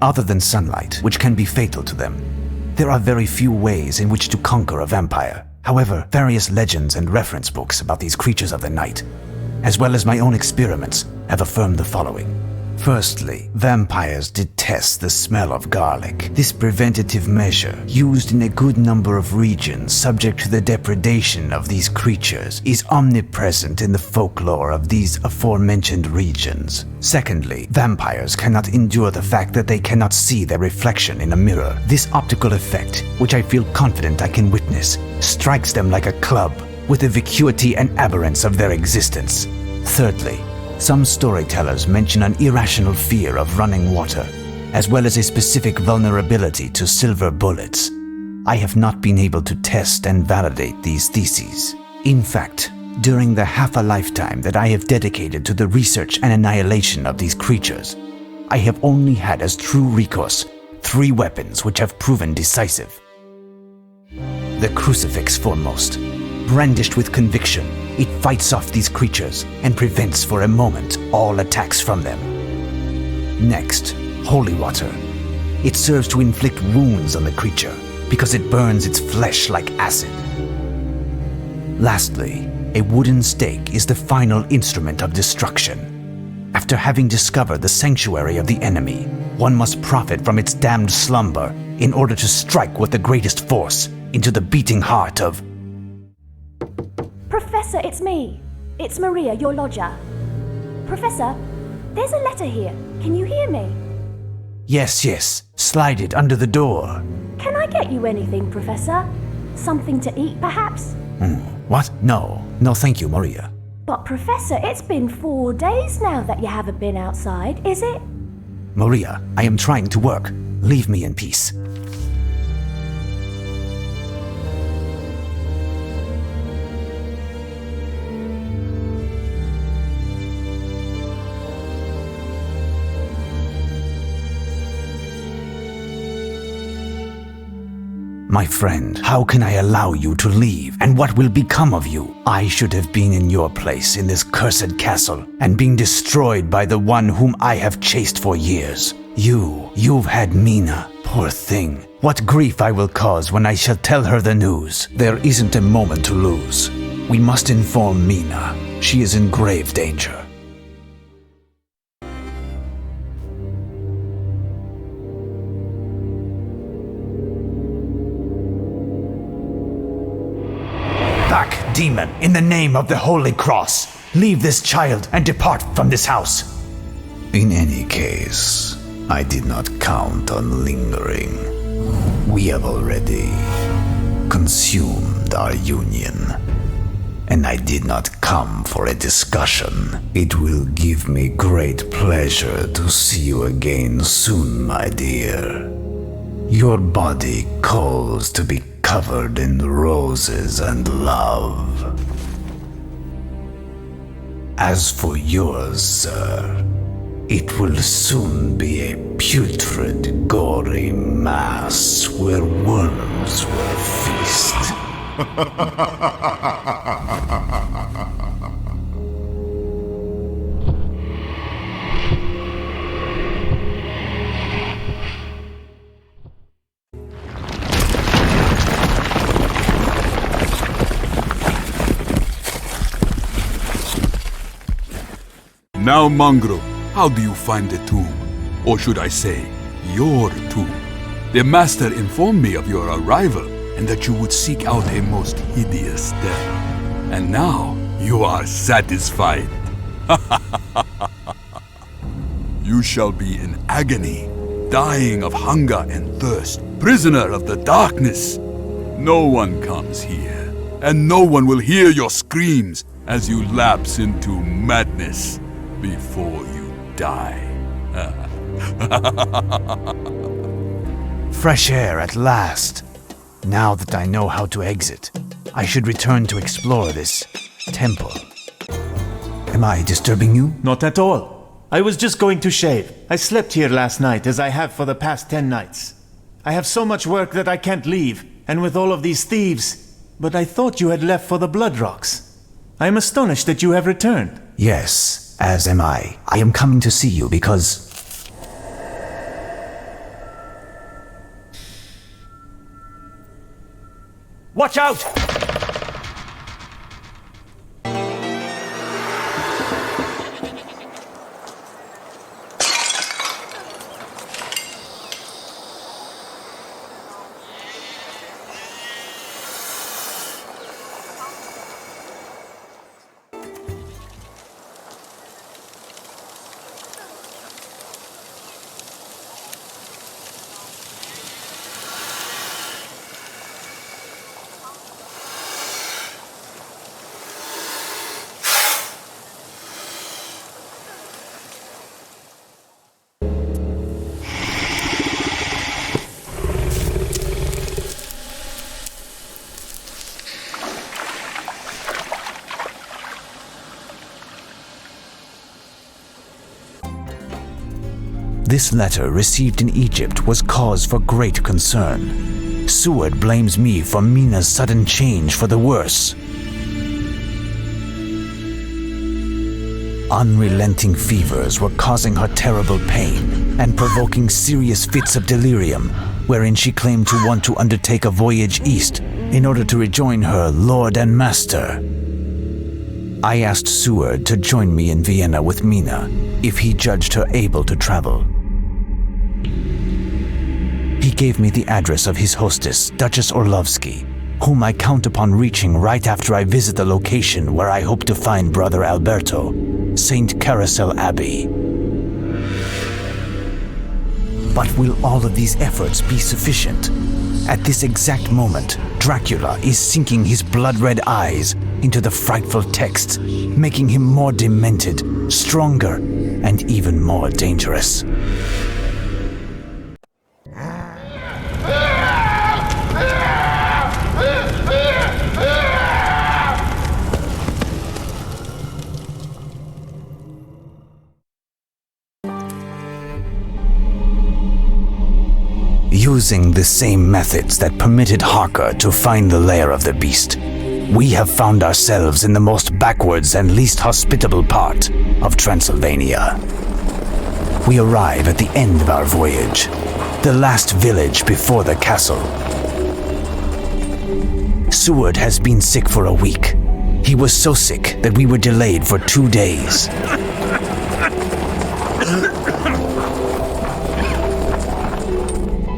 other than sunlight, which can be fatal to them. There are very few ways in which to conquer a vampire. However, various legends and reference books about these creatures of the night, as well as my own experiments, have affirmed the following. Firstly, vampires detest the smell of garlic. This preventative measure, used in a good number of regions subject to the depredation of these creatures, is omnipresent in the folklore of these aforementioned regions. Secondly, vampires cannot endure the fact that they cannot see their reflection in a mirror. This optical effect, which I feel confident I can witness, strikes them like a club with the vacuity and aberrance of their existence. Thirdly, some storytellers mention an irrational fear of running water, as well as a specific vulnerability to silver bullets. I have not been able to test and validate these theses. In fact, during the half a lifetime that I have dedicated to the research and annihilation of these creatures, I have only had as true recourse 3 weapons which have proven decisive. The crucifix foremost. Brandished with conviction, it fights off these creatures and prevents for a moment all attacks from them. Next, holy water. It serves to inflict wounds on the creature because it burns its flesh like acid. Lastly, a wooden stake is the final instrument of destruction. After having discovered the sanctuary of the enemy, one must profit from its damned slumber in order to strike with the greatest force into the beating heart of... Professor, it's me. It's Maria, your lodger. Professor, there's a letter here. Can you hear me? Yes. Slide it under the door. Can I get you anything, Professor? Something to eat, perhaps? What? No, thank you, Maria. But Professor, it's been 4 days now that you haven't been outside, is it? Maria, I am trying to work. Leave me in peace. My friend, how can I allow you to leave? And what will become of you? I should have been in your place in this cursed castle and been destroyed by the one whom I have chased for years. You've had Mina. Poor thing. What grief I will cause when I shall tell her the news. There isn't a moment to lose. We must inform Mina. She is in grave danger. Back, demon, in the name of the Holy Cross. Leave this child and depart from this house. In any case, I did not count on lingering. We have already consumed our union, and I did not come for a discussion. It will give me great pleasure to see you again soon, my dear. Your body calls to be covered in roses and love. As for yours, sir, it will soon be a putrid, gory mass where worms will feast. Now, Mongrel, how do you find the tomb? Or should I say, your tomb? The master informed me of your arrival and that you would seek out a most hideous death. And now you are satisfied. You shall be in agony, dying of hunger and thirst, prisoner of the darkness. No one comes here, and no one will hear your screams as you lapse into madness before you die. Fresh air at last. Now that I know how to exit, I should return to explore this temple. Am I disturbing you? Not at all. I was just going to shave. I slept here last night, as I have for the past 10 nights. I have so much work that I can't leave, and with all of these thieves. But I thought you had left for the Blood Rocks. I am astonished that you have returned. Yes, as am I. I am coming to see you because... Watch out! This letter received in Egypt was cause for great concern. Seward blames me for Mina's sudden change for the worse. Unrelenting fevers were causing her terrible pain and provoking serious fits of delirium, wherein she claimed to want to undertake a voyage east in order to rejoin her lord and master. I asked Seward to join me in Vienna with Mina if he judged her able to travel. He gave me the address of his hostess, Duchess Orlovsky, whom I count upon reaching right after I visit the location where I hope to find Brother Alberto, St. Carousel Abbey. But will all of these efforts be sufficient? At this exact moment, Dracula is sinking his blood-red eyes into the frightful texts, making him more demented, stronger, and even more dangerous. Using the same methods that permitted Harker to find the lair of the beast, we have found ourselves in the most backwards and least hospitable part of Transylvania. We arrive at the end of our voyage, the last village before the castle. Seward has been sick for a week. He was so sick that we were delayed for 2 days.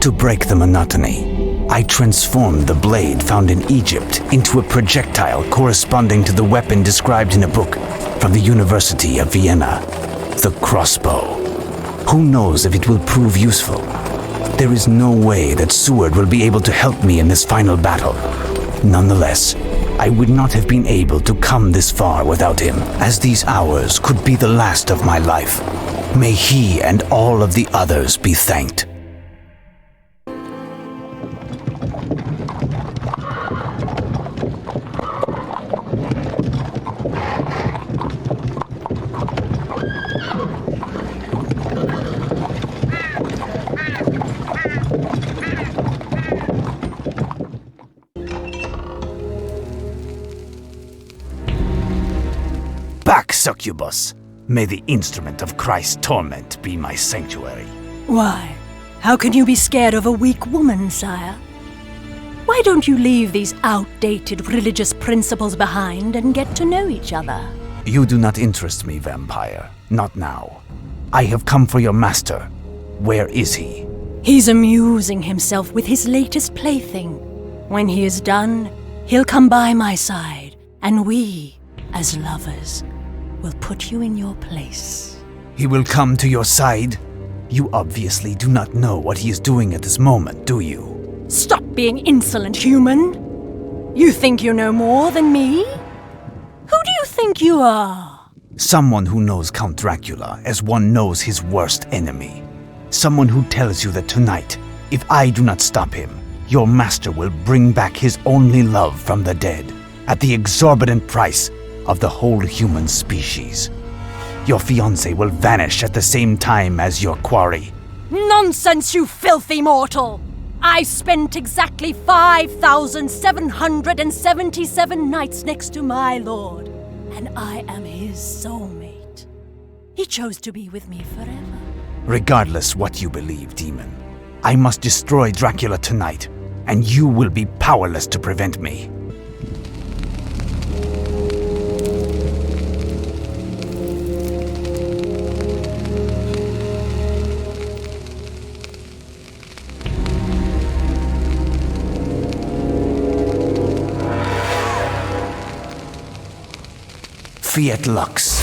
To break the monotony, I transformed the blade found in Egypt into a projectile corresponding to the weapon described in a book from the University of Vienna, the crossbow. Who knows if it will prove useful? There is no way that Seward will be able to help me in this final battle. Nonetheless, I would not have been able to come this far without him, as these hours could be the last of my life. May he and all of the others be thanked. Back, succubus! May the instrument of Christ's torment be my sanctuary. Why? How can you be scared of a weak woman, sire? Why don't you leave these outdated religious principles behind and get to know each other? You do not interest me, vampire. Not now. I have come for your master. Where is he? He's amusing himself with his latest plaything. When he is done, he'll come by my side, and we, as lovers, will put you in your place. He will come to your side? You obviously do not know what he is doing at this moment, do you? Stop being insolent, human! You think you know more than me? Who do you think you are? Someone who knows Count Dracula as one knows his worst enemy. Someone who tells you that tonight, if I do not stop him, your master will bring back his only love from the dead, at the exorbitant price of the whole human species. Your fiancé will vanish at the same time as your quarry. Nonsense, you filthy mortal! I spent exactly 5,777 nights next to my lord, and I am his soulmate. He chose to be with me forever. Regardless what you believe, demon, I must destroy Dracula tonight, and you will be powerless to prevent me. Fiat Lux.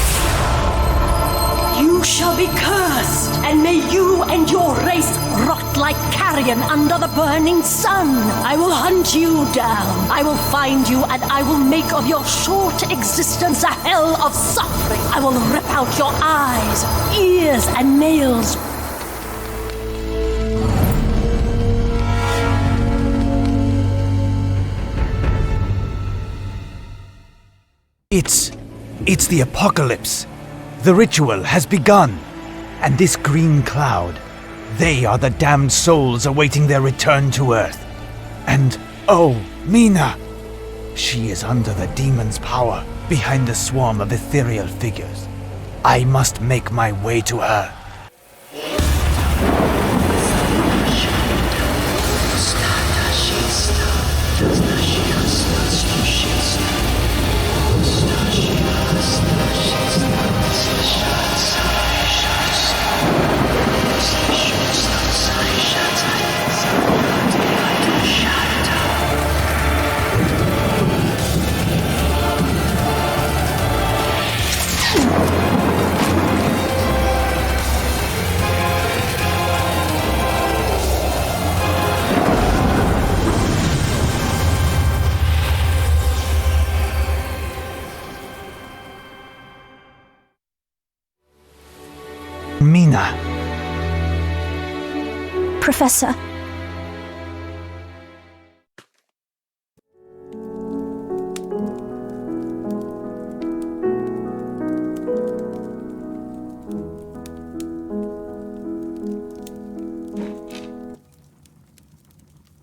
You shall be cursed, and may you and your race rot like carrion under the burning sun. I will hunt you down. I will find you, and I will make of your short existence a hell of suffering. I will rip out your eyes, ears, and nails. It's the apocalypse. The ritual has begun. And this green cloud, they are the damned souls awaiting their return to Earth. And, oh, Mina! She is under the demon's power, behind the swarm of ethereal figures. I must make my way to her. Mina. Professor.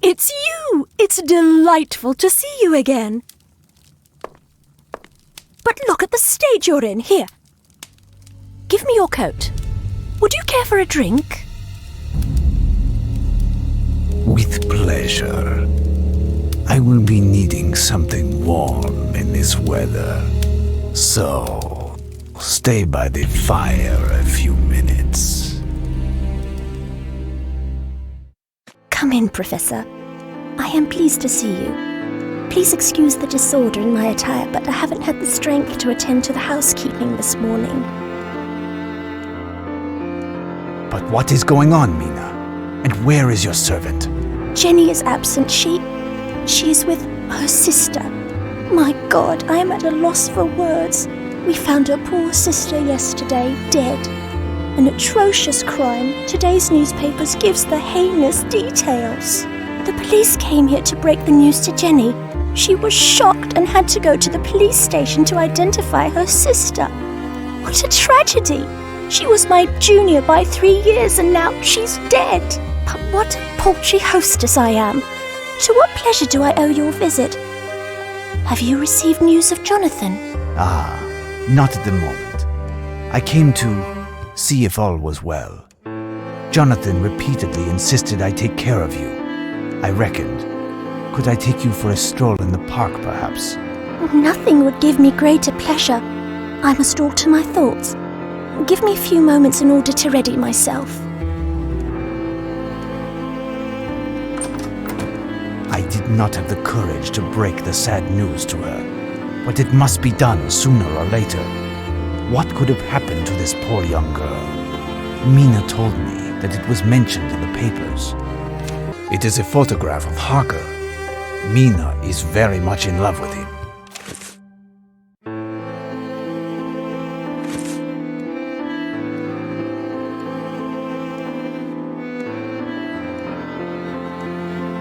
It's you! It's delightful to see you again. But look at the state you're in. Here. Give me your coat. Would you care for a drink? With pleasure. I will be needing something warm in this weather. So, stay by the fire a few minutes. Come in, Professor. I am pleased to see you. Please excuse the disorder in my attire, but I haven't had the strength to attend to the housekeeping this morning. But what is going on, Mina? And where is your servant? Jenny is absent. She is with her sister. My God, I am at a loss for words. We found her poor sister yesterday, dead. An atrocious crime. Today's newspapers gives the heinous details. The police came here to break the news to Jenny. She was shocked and had to go to the police station to identify her sister. What a tragedy! She was my junior by 3 years and now she's dead. But what a paltry hostess I am. To what pleasure do I owe your visit? Have you received news of Jonathan? Ah, not at the moment. I came to see if all was well. Jonathan repeatedly insisted I take care of you. I reckoned. Could I take you for a stroll in the park, perhaps? Nothing would give me greater pleasure. I must alter my thoughts. Give me a few moments in order to ready myself. I did not have the courage to break the sad news to her, but it must be done sooner or later. What could have happened to this poor young girl? Mina told me that it was mentioned in the papers. It is a photograph of Harker. Mina is very much in love with him.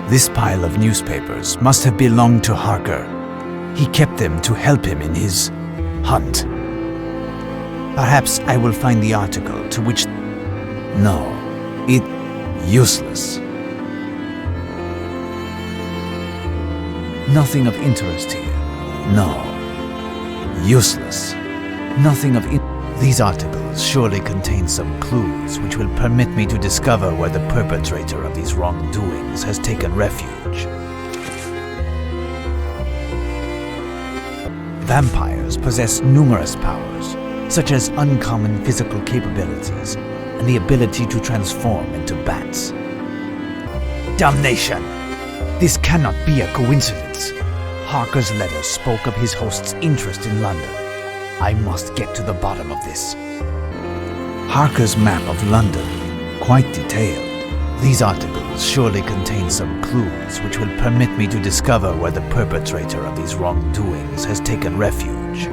This pile of newspapers must have belonged to Harker. He kept them to help him in his hunt. Perhaps I will find the article to which... No, useless. Nothing of interest here. No, useless. Nothing of These articles surely contain some clues which will permit me to discover where the perpetrator of these wrongdoings has taken refuge. Vampires possess numerous powers, such as uncommon physical capabilities and the ability to transform into bats. Damnation! This cannot be a coincidence. Harker's letter spoke of his host's interest in London. I must get to the bottom of this. Harker's map of London, quite detailed. These articles surely contain some clues which will permit me to discover where the perpetrator of these wrongdoings has taken refuge.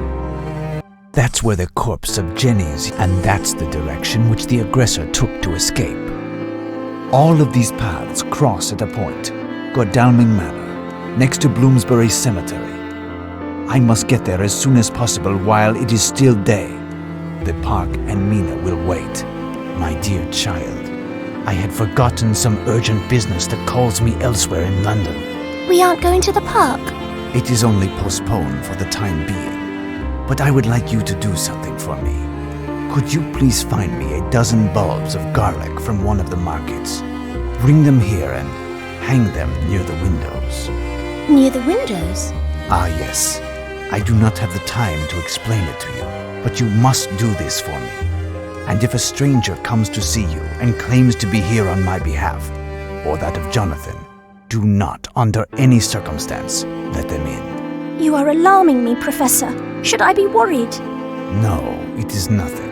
That's where the corpse of Jenny is, and that's the direction which the aggressor took to escape. All of these paths cross at a point, Godalming Manor, next to Bloomsbury Cemetery. I must get there as soon as possible while it is still day. The park and Mina will wait. My dear child, I had forgotten some urgent business that calls me elsewhere in London. We aren't going to the park. It is only postponed for the time being. But I would like you to do something for me. Could you please find me a dozen bulbs of garlic from one of the markets? Bring them here and hang them near the windows. Near the windows? Ah, yes. I do not have the time to explain it to you, but you must do this for me. And if a stranger comes to see you and claims to be here on my behalf, or that of Jonathan, do not, under any circumstance, let them in. You are alarming me, Professor. Should I be worried? No, it is nothing.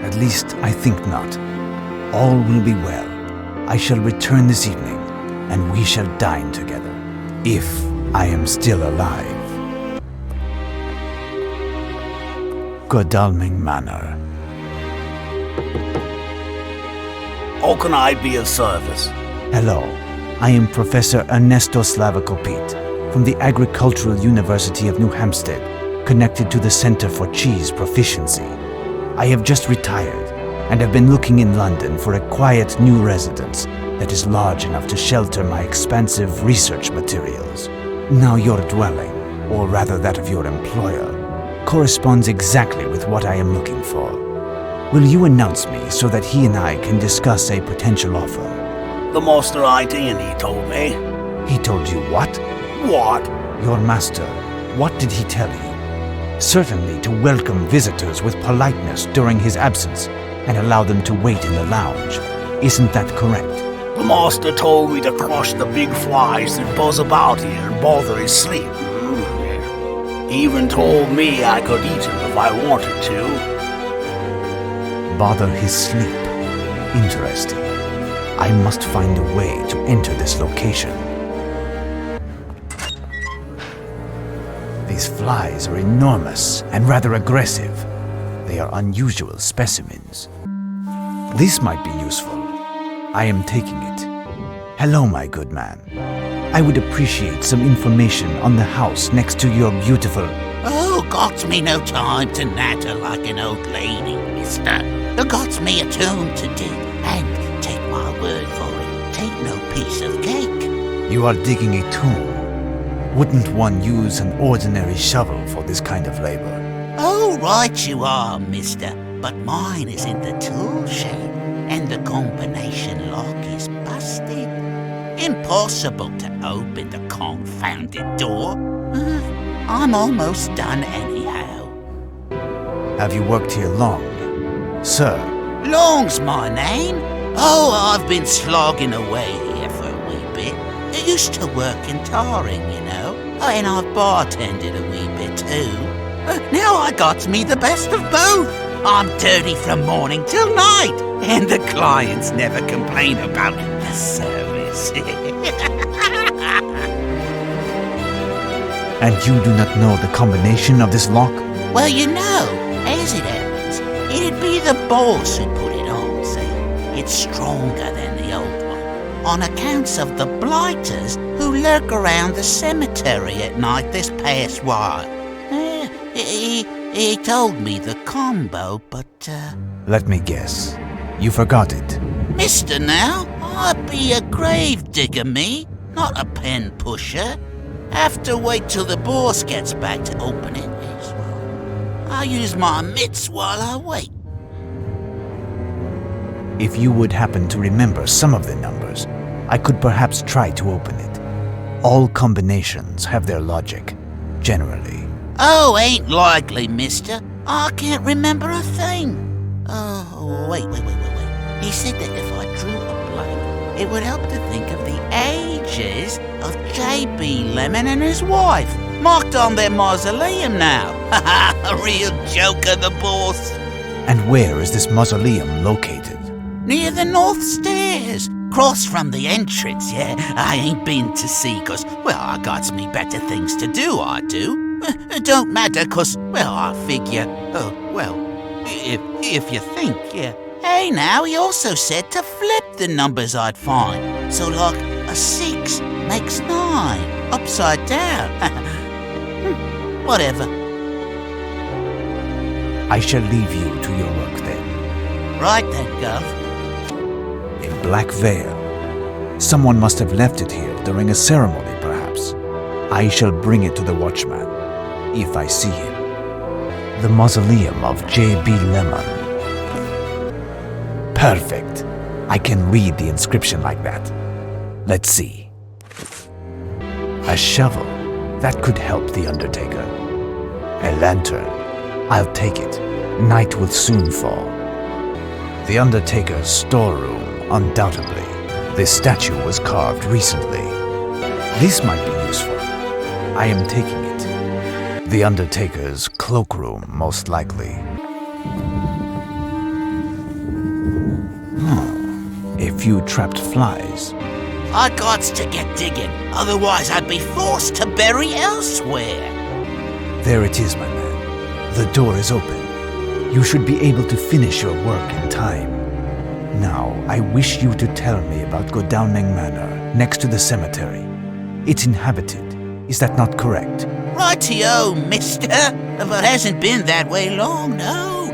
At least, I think not. All will be well. I shall return this evening, and we shall dine together, if I am still alive. Godalming Manor. How can I be of service? Hello, I am Professor Ernesto Slavicopete from the Agricultural University of New Hampstead, connected to the Center for Cheese Proficiency. I have just retired and have been looking in London for a quiet new residence that is large enough to shelter my expansive research materials. Now your dwelling, or rather that of your employer, corresponds exactly with what I am looking for. Will you announce me so that he and I can discuss a potential offer? The master ID, and he told me. He told you what? What? Your master, what did he tell you? Certainly to welcome visitors with politeness during his absence and allow them to wait in the lounge. Isn't that correct? The master told me to crush the big flies that buzz about here and bother his sleep. He even told me I could eat him if I wanted to. Bother his sleep. Interesting. I must find a way to enter this location. These flies are enormous and rather aggressive. They are unusual specimens. This might be useful. I am taking it. Hello, my good man. I would appreciate some information on the house next to your beautiful... Oh, got me no time to natter like an old lady, mister. Got me a tune to do, and take my word for it, take no piece of cake. You are digging a tomb. Wouldn't one use an ordinary shovel for this kind of labor? Oh, right you are, mister, but mine is in the tool shed, and the combination lock is busted. Impossible to open the confounded door. I'm almost done anyhow. Have you worked here long? Sir. Long's my name. Oh, I've been slogging away here for a wee bit. I used to work in tarring, you know. Oh, and I've bartended a wee bit too. Now I got me the best of both. I'm dirty from morning till night, and the clients never complain about the service. And you do not know the combination of this lock? Well, you know, as it happens, it'd be the boss who put it on, see? It's stronger than the old one, on accounts of the blighters who lurk around the cemetery at night this past while. He told me the combo, but, Let me guess. You forgot it. Mister now, I be a grave digger, me, not a pen pusher. Have to wait till the boss gets back to open it. I'll use my mitts while I wait. If you would happen to remember some of the numbers, I could perhaps try to open it. All combinations have their logic, generally. Oh, ain't likely, mister. I can't remember a thing. Oh, wait. He said that if I drew a blank, it would help to think of the ages of J.B. Lemon and his wife, marked on their mausoleum now. A real joker, the boss. And where is this mausoleum located? Near the north stairs, cross from the entrance, yeah. I ain't been to see, 'cause, well, I got me better things to do, I do. It don't matter, 'cause, well, I figure, oh, well, if you think, yeah. Hey, now, he also said to flip the numbers I'd find. So, like, a 6 makes 9, upside down. Whatever. I shall leave you to your work then. Right then, Gov. A black veil. Someone must have left it here during a ceremony, perhaps. I shall bring it to the watchman, if I see him. The mausoleum of J.B. Lemon. Perfect. I can read the inscription like that. Let's see. A shovel. That could help the undertaker. A lantern. I'll take it. Night will soon fall. The undertaker's storeroom, undoubtedly. This statue was carved recently. This might be useful. I am taking it. The undertaker's cloakroom, most likely. A few trapped flies. I gots to get digging, otherwise I'd be forced to bury elsewhere. There it is, my man. The door is open. You should be able to finish your work in time. Now, I wish you to tell me about Godowning Manor, next to the cemetery. It's inhabited. Is that not correct? Rightio, mister. But hasn't been that way long, no.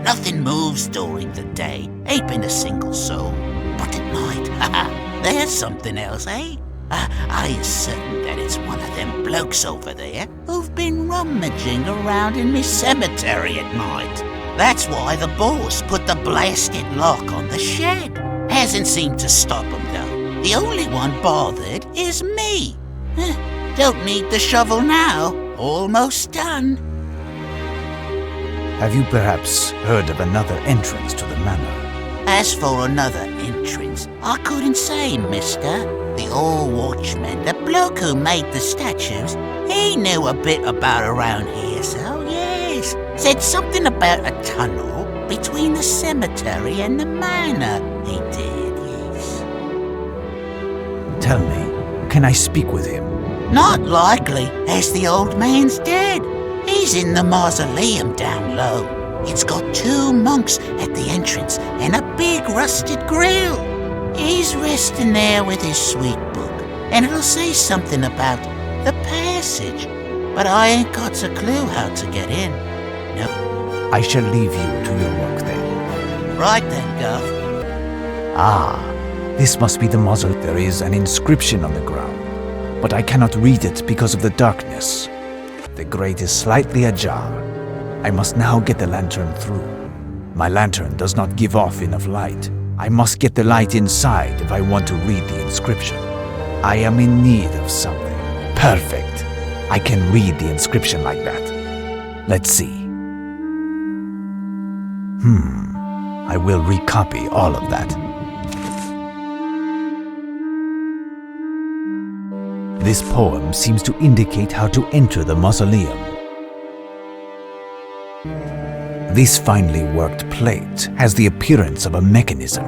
Nothing moves during the day. Ain't been a single soul. But at night, there's something else, eh? I is certain that it's one of them blokes over there who've been rummaging around in me cemetery at night. That's why the boss put the blasted lock on the shed. Hasn't seemed to stop him, though. The only one bothered is me. Don't need the shovel now. Almost done. Have you perhaps heard of another entrance to the manor? As for another entrance, I couldn't say, mister. The old watchman, the bloke who made the statues, he knew a bit about around here, so yes. Said something about a tunnel between the cemetery and the manor, he did, yes. Tell me, can I speak with him? Not likely, as the old man's dead. He's in the mausoleum down low. It's got 2 monks at the entrance and a big rusted grill. He's resting there with his sweet book, and it'll say something about the passage, but I ain't got a clue how to get in. No. I shall leave you to your work then. Right then, Gov. Ah, this must be the mausoleum. There is an inscription on the ground, but I cannot read it because of the darkness. The grate is slightly ajar. I must now get the lantern through. My lantern does not give off enough light. I must get the light inside if I want to read the inscription. I am in need of something. Perfect. I can read the inscription like that. Let's see. I will recopy all of that. This poem seems to indicate how to enter the mausoleum. This finely worked plate has the appearance of a mechanism.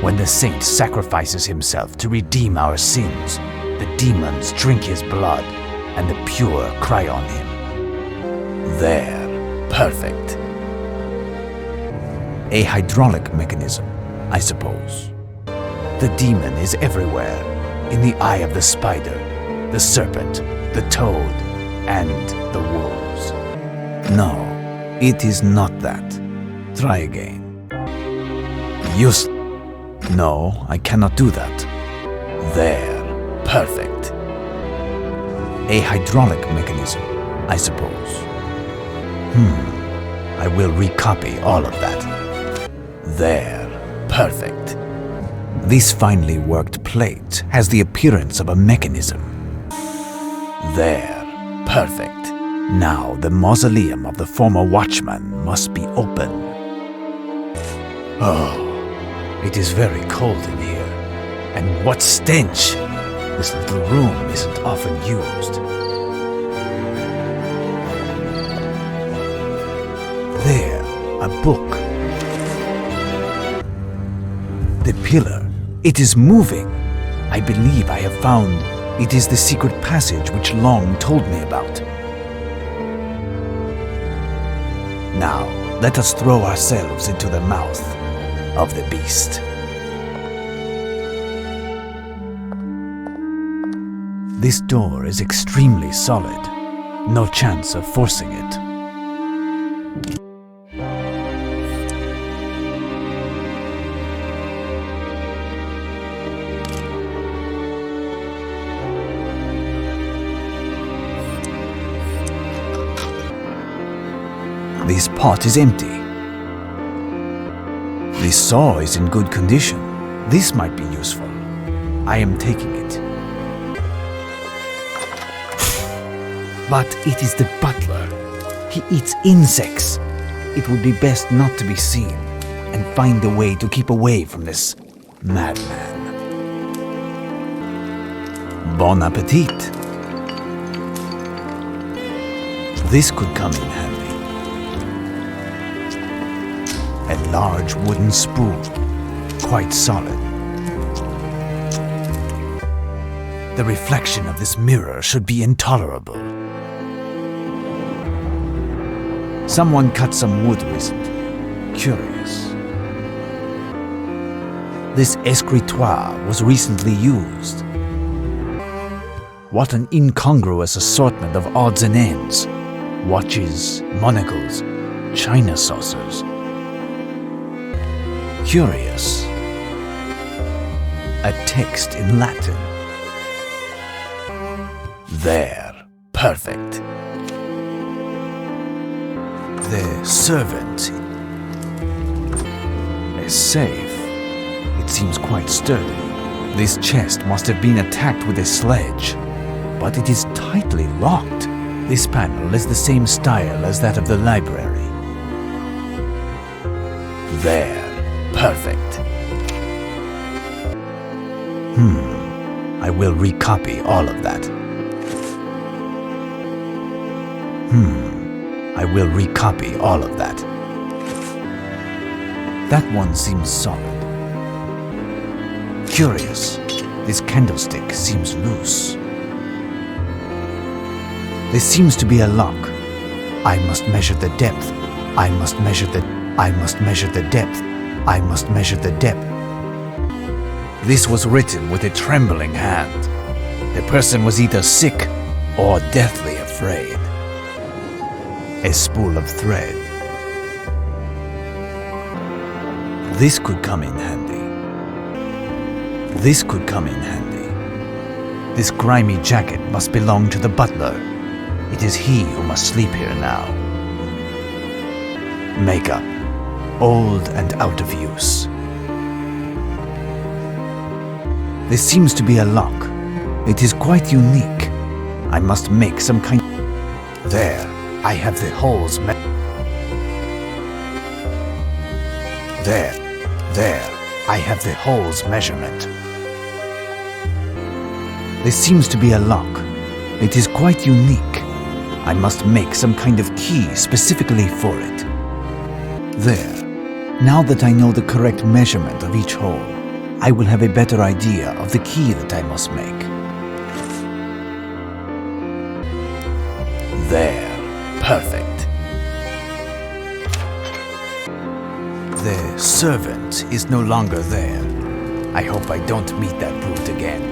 When the saint sacrifices himself to redeem our sins, the demons drink his blood and the pure cry on him. There, perfect. A hydraulic mechanism, I suppose. The demon is everywhere, in the eye of the spider, the serpent, the toad, and the wolves. No, it is not that. Try again. No, I cannot do that. There, perfect. A hydraulic mechanism, I suppose. I will recopy all of that. There, perfect. This finely worked plate has the appearance of a mechanism. There, Perfect. Now the mausoleum of the former watchman must be open. Oh, it is very cold in here. And what stench! This little room isn't often used. There, a book. The pillar. It is moving. I believe I have found it is the secret passage which Long told me about. Now, let us throw ourselves into the mouth of the beast. This door is extremely solid. No chance of forcing it. This pot is empty. This saw is in good condition. This might be useful. I am taking it. But it is the butler. He eats insects. It would be best not to be seen and find a way to keep away from this madman. Bon appetit. This could come in handy. A large wooden spoon, quite solid. The reflection of this mirror should be intolerable. Someone cut some wood recently. Curious. This escritoire was recently used. What an incongruous assortment of odds and ends. Watches, monocles, china saucers. Curious. A text in Latin. There. Perfect. The servant. A safe. It seems quite sturdy. This chest must have been attacked with a sledge, but it is tightly locked. This panel is the same style as that of the library. There. Perfect. I will recopy all of that. I will recopy all of that. That one seems solid. Curious. This candlestick seems loose. There seems to be a lock. I must measure the depth. I must measure the depth. I must measure the depth. This was written with a trembling hand. The person was either sick or deathly afraid. A spool of thread. This could come in handy. This could come in handy. This grimy jacket must belong to the butler. It is he who must sleep here now. Makeup. Old and out of use. There seems to be a lock. It is quite unique. I must make some kind. There, I have the holes. There, I have the holes measurement. There seems to be a lock. It is quite unique. I must make some kind of key specifically for it. There. Now that I know the correct measurement of each hole, I will have a better idea of the key that I must make. There. Perfect. The servant is no longer there. I hope I don't meet that brute again.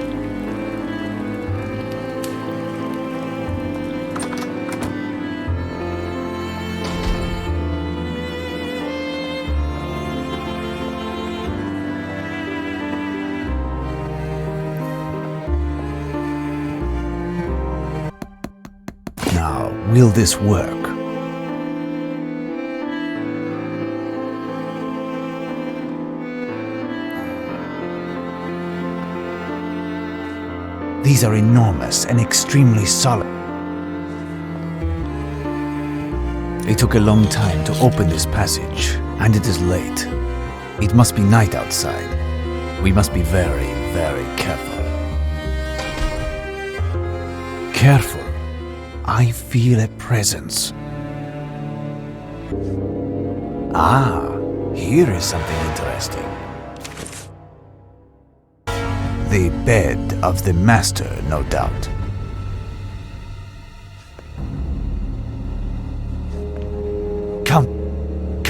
Now, will this work? These are enormous and extremely solid. It took a long time to open this passage, and it is late. It must be night outside. We must be very, very careful. Careful. I feel a presence. Ah, here is something interesting. The bed of the master, no doubt.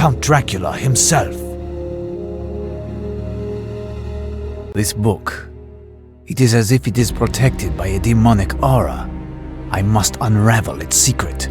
Count Dracula himself. This book, it is as if it is protected by a demonic aura. I must unravel its secret.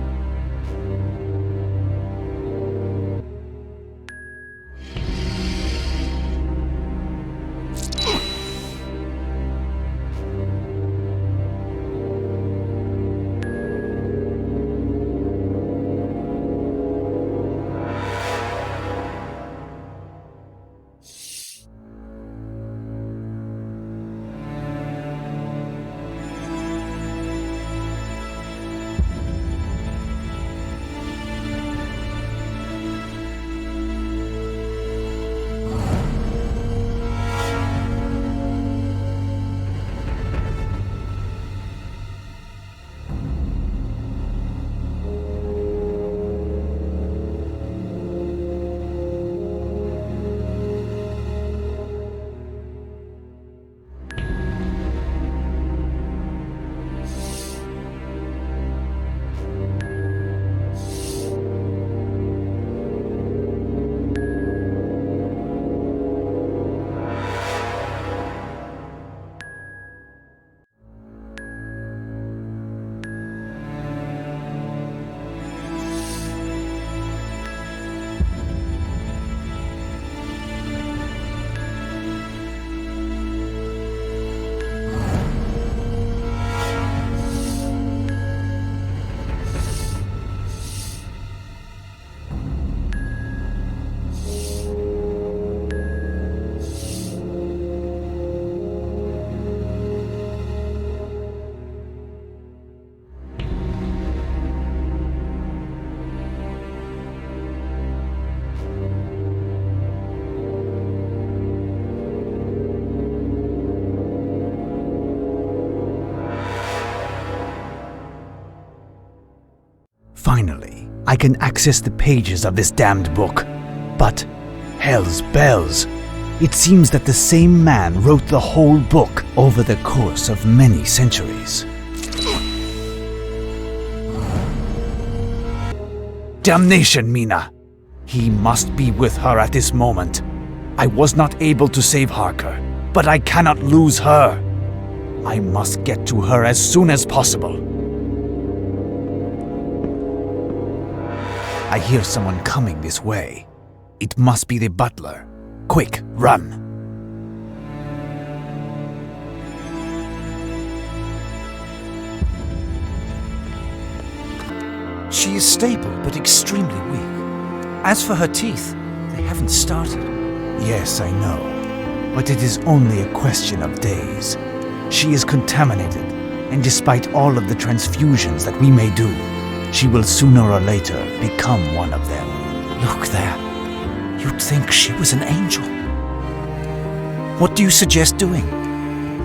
Finally, I can access the pages of this damned book. But, hell's bells, it seems that the same man wrote the whole book over the course of many centuries. Damnation, Mina! He must be with her at this moment. I was not able to save Harker, but I cannot lose her. I must get to her as soon as possible. I hear someone coming this way. It must be the butler. Quick, run! She is stable, but extremely weak. As for her teeth, they haven't started. Yes, I know. But it is only a question of days. She is contaminated, and despite all of the transfusions that we may do, she will sooner or later become one of them. Look there. You'd think she was an angel. What do you suggest doing?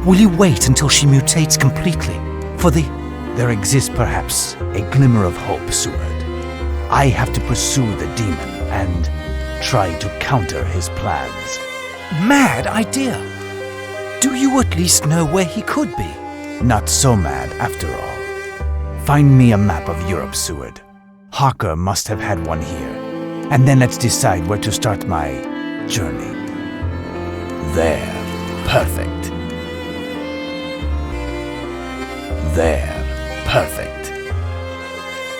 Will you wait until she mutates completely? For the... There exists perhaps a glimmer of hope, Seward. I have to pursue the demon and try to counter his plans. Mad idea! Do you at least know where he could be? Not so mad, after all. Find me a map of Europe, Seward. Harker must have had one here. And then let's decide where to start my journey. There. Perfect. There. Perfect.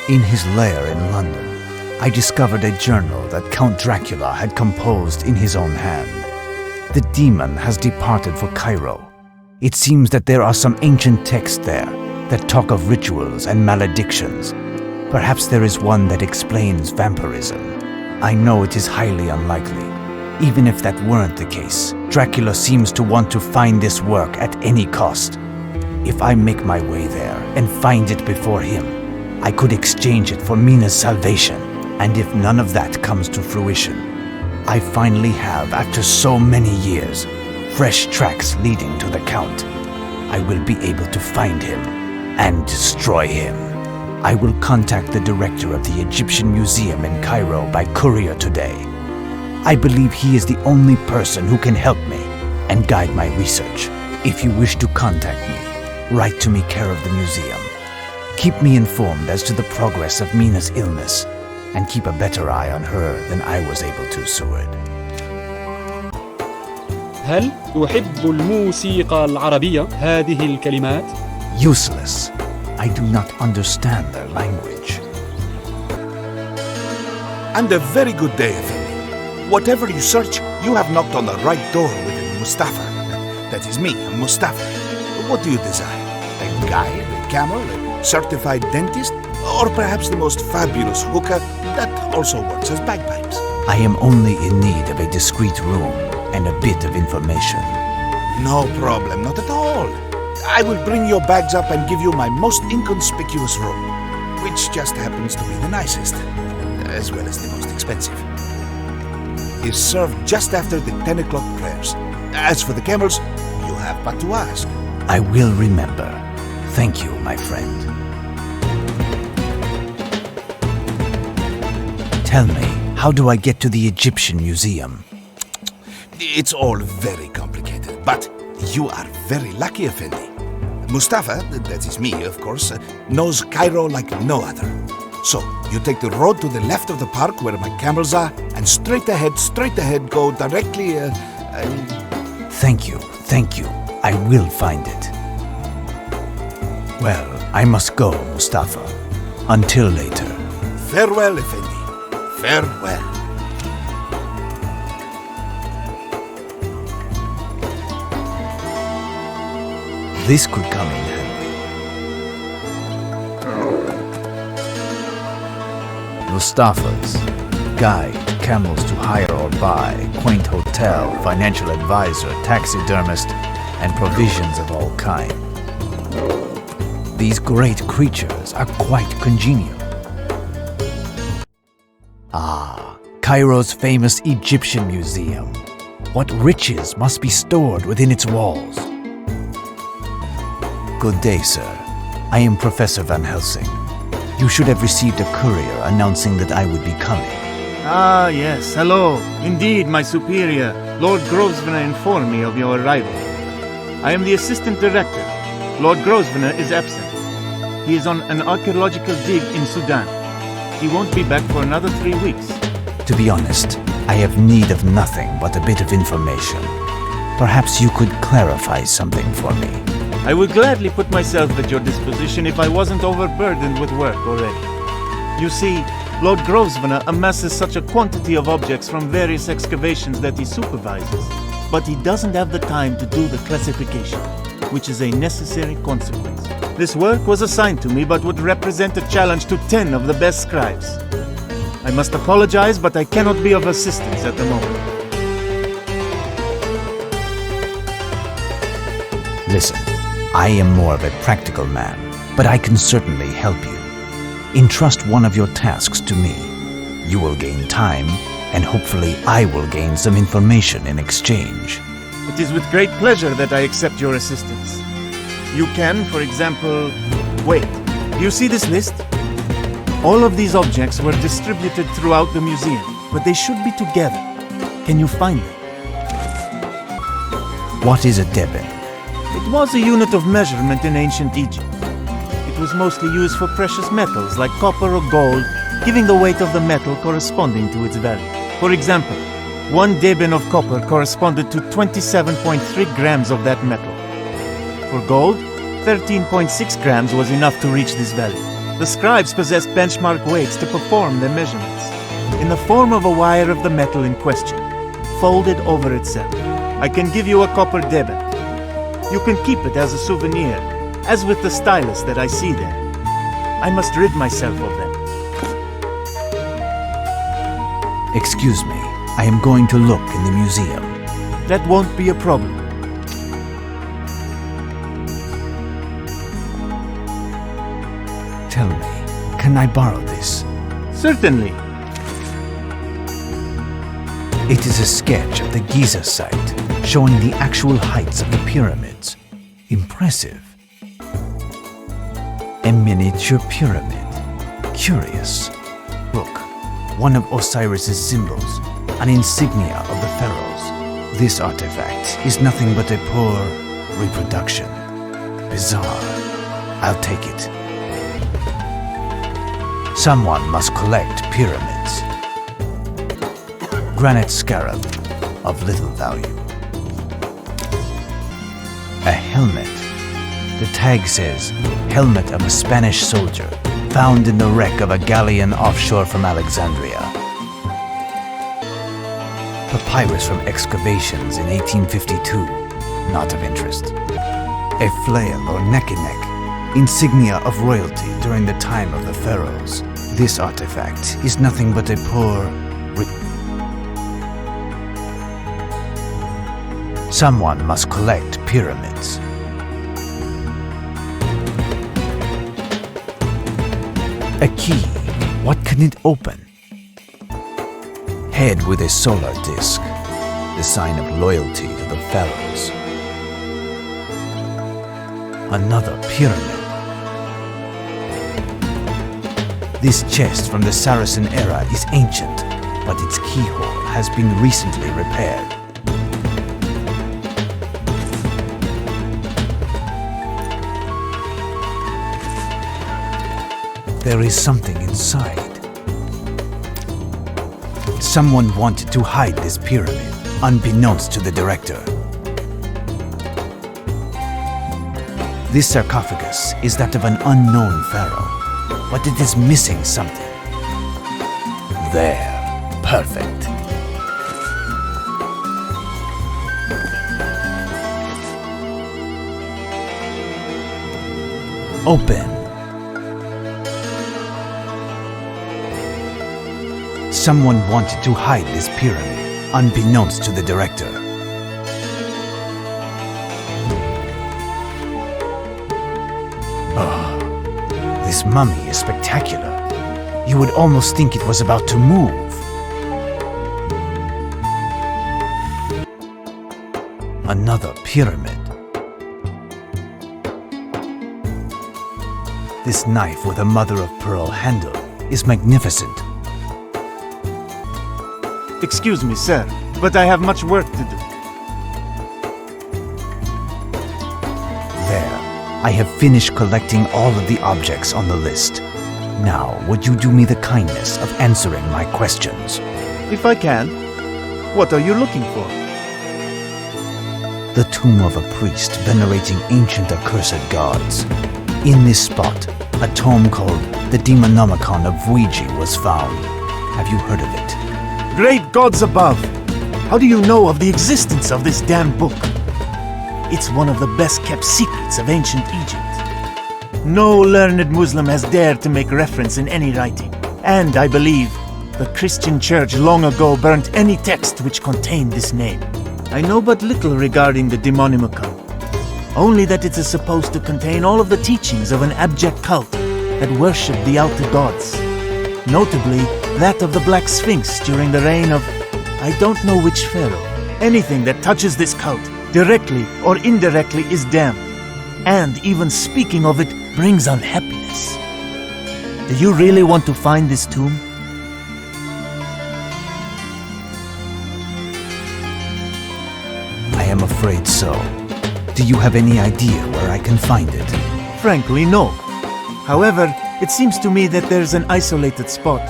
In his lair in London, I discovered a journal that Count Dracula had composed in his own hand. The demon has departed for Cairo. It seems that there are some ancient texts there that talk of rituals and maledictions. Perhaps there is one that explains vampirism. I know it is highly unlikely. Even if that weren't the case, Dracula seems to want to find this work at any cost. If I make my way there and find it before him, I could exchange it for Mina's salvation. And if none of that comes to fruition, I finally have, after so many years, fresh tracks leading to the Count. I will be able to find him and destroy him. I will contact the director of the Egyptian Museum in Cairo by courier today. I believe he is the only person who can help me and guide my research. If you wish to contact me, write to me care of the museum. Keep me informed as to the progress of Mina's illness, and keep a better eye on her than I was able to, Seward. هل تحب الموسيقى العربية هذه الكلمات؟ Useless. I do not understand their language. And a very good day, Effendi. Whatever you search, you have knocked on the right door with Mustafa. That is me, Mustafa. What do you desire? A guide, a camel, a certified dentist, or perhaps the most fabulous hookah that also works as bagpipes? I am only in need of a discreet room and a bit of information. No problem, not at all. I will bring your bags up and give you my most inconspicuous room, which just happens to be the nicest, as well as the most expensive. It's served just after the 10 o'clock prayers. As for the camels, you have but to ask. I will remember. Thank you, my friend. Tell me, how do I get to the Egyptian Museum? It's all very complicated, but you are very lucky, Effendi. Mustafa, that is me, of course, knows Cairo like no other. So, you take the road to the left of the park where my camels are, and straight ahead, go directly, Thank you. I will find it. Well, I must go, Mustafa. Until later. Farewell, Effendi. Farewell. This could come in handy. Mustafa's guide, camels to hire or buy, quaint hotel, financial advisor, taxidermist, and provisions of all kinds. These great creatures are quite congenial. Cairo's famous Egyptian Museum. What riches must be stored within its walls? Good day, sir. I am Professor Van Helsing. You should have received a courier announcing that I would be coming. Ah, yes, hello. Indeed, my superior, Lord Grosvenor informed me of your arrival. I am the assistant director. Lord Grosvenor is absent. He is on an archaeological dig in Sudan. He won't be back for another 3 weeks. To be honest, I have need of nothing but a bit of information. Perhaps you could clarify something for me. I would gladly put myself at your disposition if I wasn't overburdened with work already. You see, Lord Grosvenor amasses such a quantity of objects from various excavations that he supervises, but he doesn't have the time to do the classification, which is a necessary consequence. This work was assigned to me but would represent a challenge to 10 of the best scribes. I must apologize, but I cannot be of assistance at the moment. Listen, I am more of a practical man, but I can certainly help you. Entrust one of your tasks to me. You will gain time, and hopefully I will gain some information in exchange. It is with great pleasure that I accept your assistance. You can, for example... Wait, do you see this list? All of these objects were distributed throughout the museum, but they should be together. Can you find them? What is a deben? It was a unit of measurement in ancient Egypt. It was mostly used for precious metals like copper or gold, giving the weight of the metal corresponding to its value. For example, 1 deben of copper corresponded to 27.3 grams of that metal. For gold, 13.6 grams was enough to reach this value. The scribes possessed benchmark weights to perform their measurements, in the form of a wire of the metal in question, folded over itself. I can give you a copper deben. You can keep it as a souvenir, as with the stylus that I see there. I must rid myself of them. Excuse me, I am going to look in the museum. That won't be a problem. Tell me, can I borrow this? Certainly. It is a sketch of the Giza site, showing the actual heights of the pyramids. Impressive. A miniature pyramid. Curious. Look, one of Osiris's symbols, an insignia of the pharaohs. This artifact is nothing but a poor reproduction. Bizarre. I'll take it. Someone must collect pyramids. Granite scarab, of little value. A helmet. The tag says, helmet of a Spanish soldier, found in the wreck of a galleon offshore from Alexandria. Papyrus from excavations in 1852, not of interest. A flail or neck-and-neck, insignia of royalty during the time of the pharaohs. This artifact is nothing but a poor... Someone must collect pyramids. A key. What can it open? Head with a solar disk, the sign of loyalty to the pharaohs. Another pyramid. This chest from the Saracen era is ancient, but its keyhole has been recently repaired. There is something inside. Someone wanted to hide this pyramid, unbeknownst to the director. This sarcophagus is that of an unknown pharaoh, but it is missing something. There. Perfect. Open. Someone wanted to hide this pyramid, unbeknownst to the director. Oh, this mummy is spectacular. You would almost think it was about to move. Another pyramid. This knife with a mother-of-pearl handle is magnificent. Excuse me, sir, but I have much work to do. There, I have finished collecting all of the objects on the list. Now, would you do me the kindness of answering my questions? If I can. What are you looking for? The tomb of a priest venerating ancient accursed gods. In this spot, a tome called the Demonomicon of Ouija was found. Have you heard of it? Great gods above! How do you know of the existence of this damn book? It's one of the best-kept secrets of ancient Egypt. No learned Muslim has dared to make reference in any writing. And I believe the Christian Church long ago burnt any text which contained this name. I know but little regarding the Demonomicon. Only that it is supposed to contain all of the teachings of an abject cult that worshipped the outer gods. Notably, that of the Black Sphinx during the reign of I don't know which pharaoh. Anything that touches this cult, directly or indirectly, is damned. And even speaking of it brings unhappiness. Do you really want to find this tomb? I am afraid so. Do you have any idea where I can find it? Frankly, no. However, it seems to me that there's an isolated spot.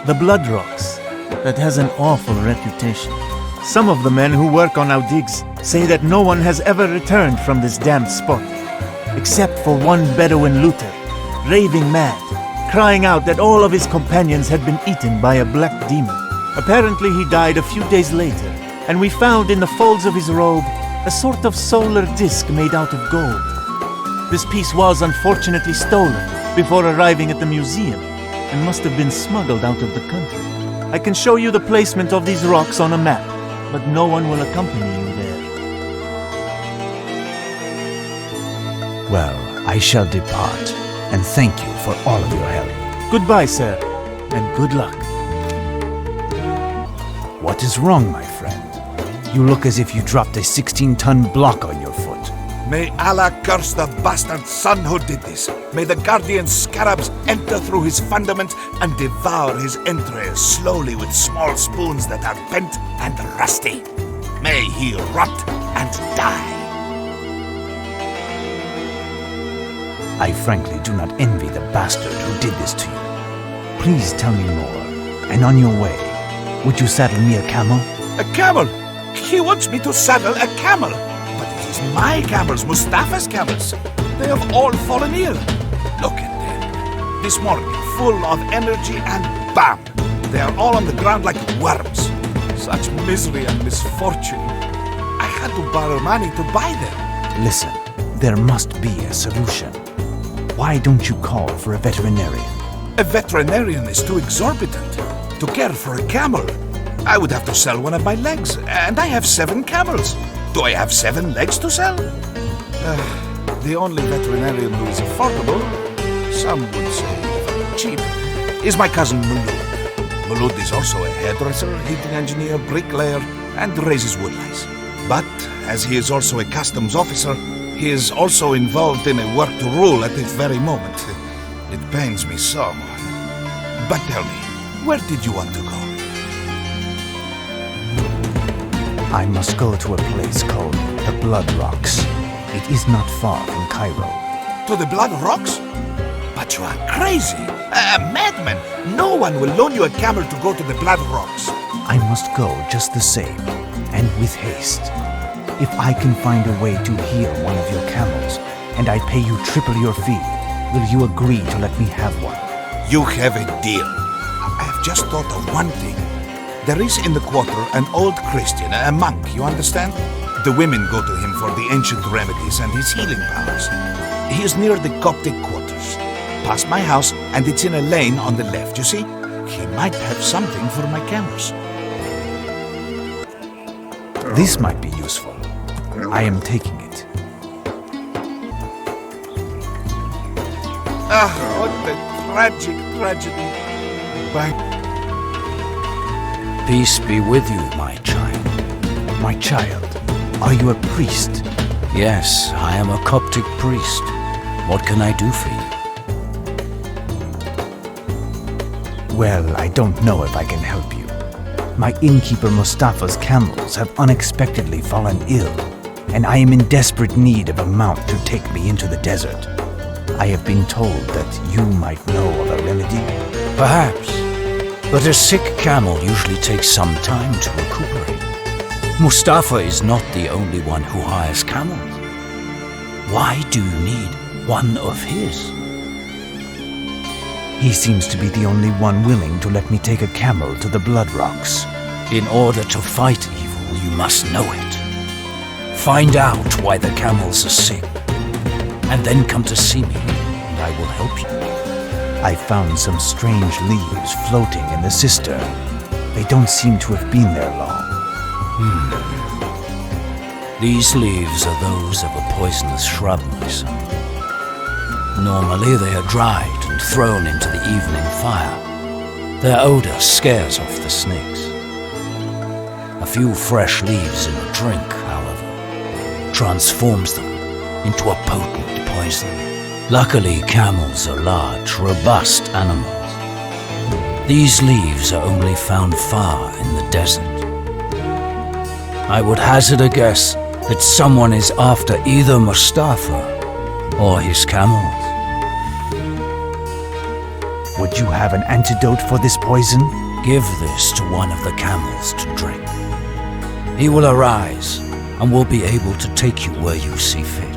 The Blood Rocks, that has an awful reputation. Some of the men who work on our digs say that no one has ever returned from this damned spot, except for one Bedouin looter, raving mad, crying out that all of his companions had been eaten by a black demon. Apparently he died a few days later, and we found in the folds of his robe a sort of solar disc made out of gold. This piece was unfortunately stolen before arriving at the museum, and must have been smuggled out of the country. I can show you the placement of these rocks on a map, but no one will accompany you there. Well, I shall depart, and thank you for all of your help. Goodbye, sir, and good luck. What is wrong, my friend? You look as if you dropped a 16-ton block on your foot. May Allah curse the bastard son who did this. May the guardian scarabs enter through his fundament and devour his entrails slowly with small spoons that are bent and rusty. May he rot and die. I frankly do not envy the bastard who did this to you. Please tell me more. And on your way, would you saddle me a camel? A camel? He wants me to saddle a camel. But it is my camels, Mustafa's camels. They have all fallen ill. Look at them. This morning, full of energy and bam! They are all on the ground like worms. Such misery and misfortune. I had to borrow money to buy them. Listen, there must be a solution. Why don't you call for a veterinarian? A veterinarian is too exorbitant. To care for a camel, I would have to sell one of my legs, and I have 7 camels. Do I have 7 legs to sell? The only veterinarian who is affordable, some would say cheap, is my cousin Mulud. Mulud is also a hairdresser, heating engineer, bricklayer, and raises woodlice. But as he is also a customs officer, he is also involved in a work to rule at this very moment. It pains me so. But tell me, where did you want to go? I must go to a place called the Blood Rocks. It is not far from Cairo. To the Blood Rocks? But you are crazy! A madman! No one will loan you a camel to go to the Blood Rocks. I must go just the same, and with haste. If I can find a way to heal one of your camels, and I pay you triple your fee, will you agree to let me have one? You have a deal. I have just thought of one thing. There is in the quarter an old Christian, a monk, you understand? The women go to him for the ancient remedies and his healing powers. He is near the Coptic quarters. Past my house, and it's in a lane on the left, you see? He might have something for my camels. This might be useful. I am taking it. Ah, what a tragic tragedy. Bye. Peace be with you, my child. My child, are you a priest? Yes, I am a Coptic priest. What can I do for you? Well, I don't know if I can help you. My innkeeper Mustafa's camels have unexpectedly fallen ill, and I am in desperate need of a mount to take me into the desert. I have been told that you might know of a remedy. Perhaps, but a sick camel usually takes some time to recuperate. Mustafa is not the only one who hires camels. Why do you need one of his? He seems to be the only one willing to let me take a camel to the Blood Rocks. In order to fight evil, you must know it. Find out why the camels are sick, and then come to see me, and I will help you. I found some strange leaves floating in the cistern. They don't seem to have been there long. These leaves are those of a poisonous shrub, my son. Normally they are dried and thrown into the evening fire. Their odor scares off the snakes. A few fresh leaves in a drink, however, transforms them into a potent poison. Luckily, camels are large, robust animals. These leaves are only found far in the desert. I would hazard a guess that someone is after either Mustafa or his camels. Would you have an antidote for this poison? Give this to one of the camels to drink. He will arise and will be able to take you where you see fit.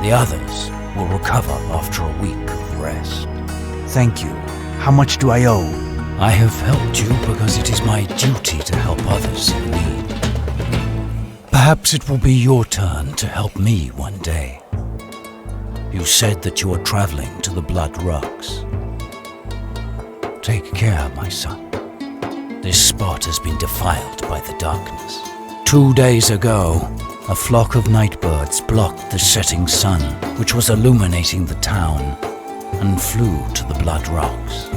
The others will recover after a week of rest. Thank you. How much do I owe? I have helped you because it is my duty to help others in need. Perhaps it will be your turn to help me one day. You said that you are traveling to the Blood Rocks. Take care, my son. This spot has been defiled by the darkness. 2 days ago, a flock of nightbirds blocked the setting sun, which was illuminating the town, and flew to the Blood Rocks.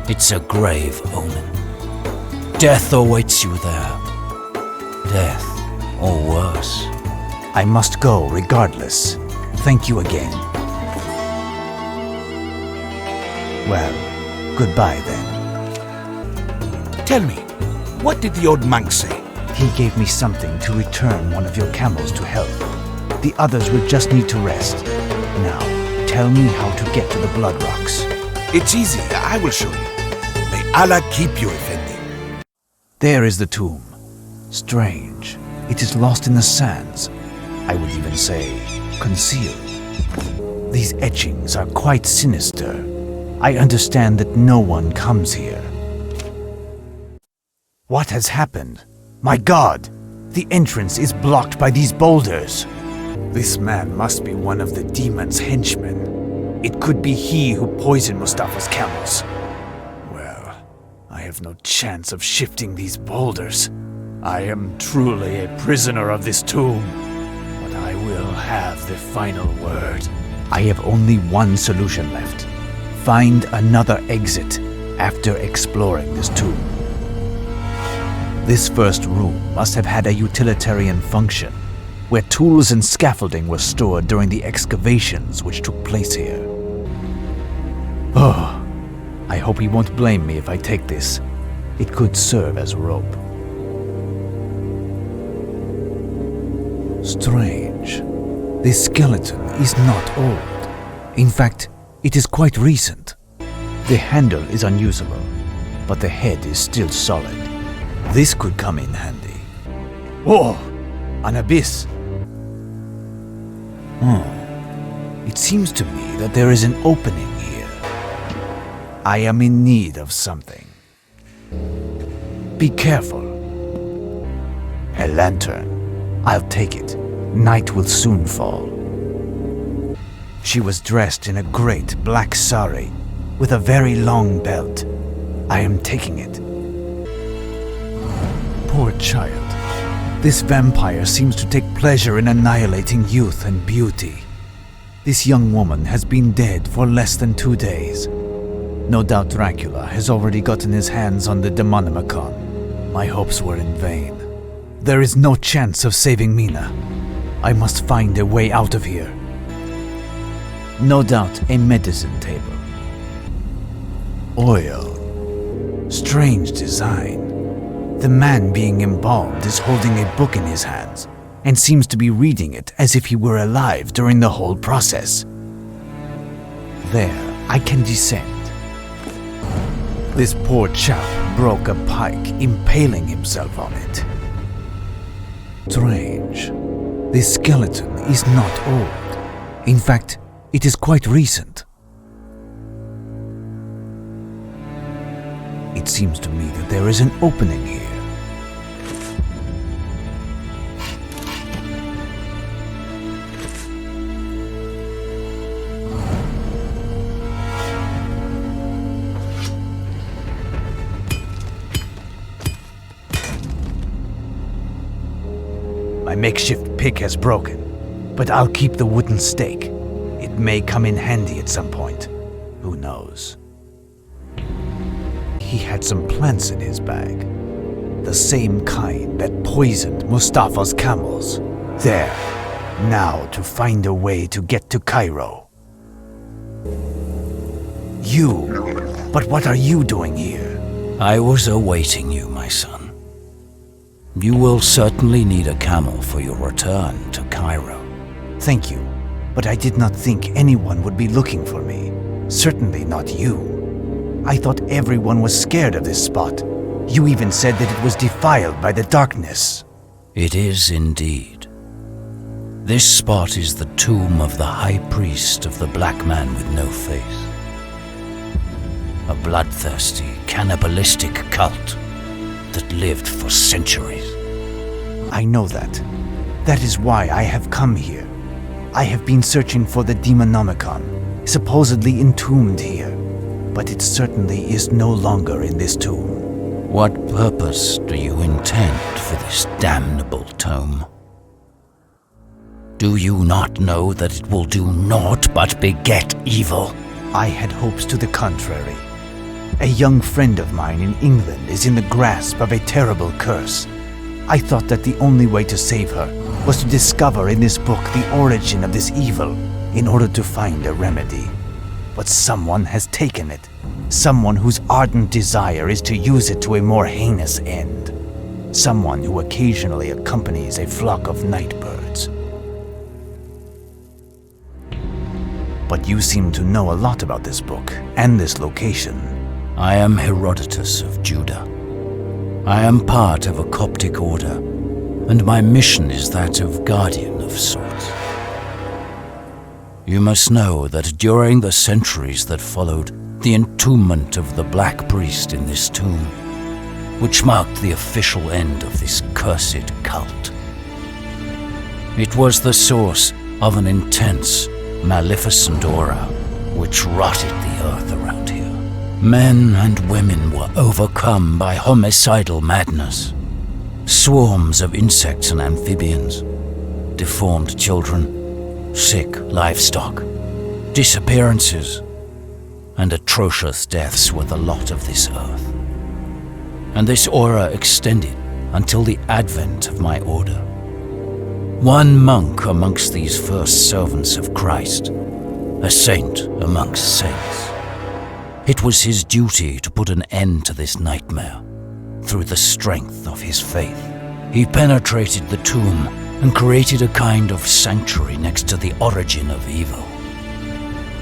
It's a grave omen. Death awaits you there. Death, or worse. I must go regardless. Thank you again. Well, goodbye then. Tell me, what did the old monk say? He gave me something to return one of your camels to health. The others will just need to rest. Now, tell me how to get to the Blood Rocks. It's easy, I will show you. May Allah keep you, Effendi. There is the tomb. Strange. It is lost in the sands. I would even say, concealed. These etchings are quite sinister. I understand that no one comes here. What has happened? My God! The entrance is blocked by these boulders. This man must be one of the demon's henchmen. It could be he who poisoned Mustafa's camels. Well, I have no chance of shifting these boulders. I am truly a prisoner of this tomb. But I will have the final word. I have only one solution left. Find another exit after exploring this tomb. This first room must have had a utilitarian function, where tools and scaffolding were stored during the excavations which took place here. Oh, I hope he won't blame me if I take this. It could serve as rope. Strange. This skeleton is not old. In fact, it is quite recent. The handle is unusable, but the head is still solid. This could come in handy. Whoa! An abyss! It seems to me that there is an opening here. I am in need of something. Be careful. A lantern. I'll take it. Night will soon fall. She was dressed in a great black sari with a very long belt. I am taking it. Poor child. This vampire seems to take pleasure in annihilating youth and beauty. This young woman has been dead for less than 2 days. No doubt Dracula has already gotten his hands on the Demonomicon. My hopes were in vain. There is no chance of saving Mina. I must find a way out of here. No doubt a medicine table. Oil. Strange design. The man being embalmed is holding a book in his hands and seems to be reading it as if he were alive during the whole process. There, I can descend. This poor chap broke a pike, impaling himself on it. Strange. This skeleton is not old. In fact, it is quite recent. It seems to me that there is an opening here. My makeshift pick has broken, but I'll keep the wooden stake. It may come in handy at some point. Who knows? He had some plants in his bag. The same kind that poisoned Mustafa's camels. There. Now to find a way to get to Cairo. You? But what are you doing here? I was awaiting you, my son. You will certainly need a camel for your return to Cairo. Thank you, but I did not think anyone would be looking for me. Certainly not you. I thought everyone was scared of this spot. You even said that it was defiled by the darkness. It is indeed. This spot is the tomb of the high priest of the black man with no face. A bloodthirsty, cannibalistic cult that lived for centuries. I know that. That is why I have come here. I have been searching for the Demonomicon, supposedly entombed here, but it certainly is no longer in this tomb. What purpose do you intend for this damnable tome? Do you not know that it will do naught but beget evil? I had hopes to the contrary. A young friend of mine in England is in the grasp of a terrible curse. I thought that the only way to save her was to discover in this book the origin of this evil in order to find a remedy. But someone has taken it. Someone whose ardent desire is to use it to a more heinous end. Someone who occasionally accompanies a flock of night birds. But you seem to know a lot about this book and this location. I am Herodotus of Judah. I am part of a Coptic order, and my mission is that of guardian of sorts. You must know that during the centuries that followed the entombment of the Black Priest in this tomb, which marked the official end of this cursed cult, it was the source of an intense, maleficent aura which rotted the earth around here. Men and women were overcome by homicidal madness. Swarms of insects and amphibians, deformed children, sick livestock, disappearances, and atrocious deaths were the lot of this earth. And this aura extended until the advent of my order. One monk amongst these first servants of Christ, a saint amongst saints. It was his duty to put an end to this nightmare. Through the strength of his faith, he penetrated the tomb and created a kind of sanctuary next to the origin of evil.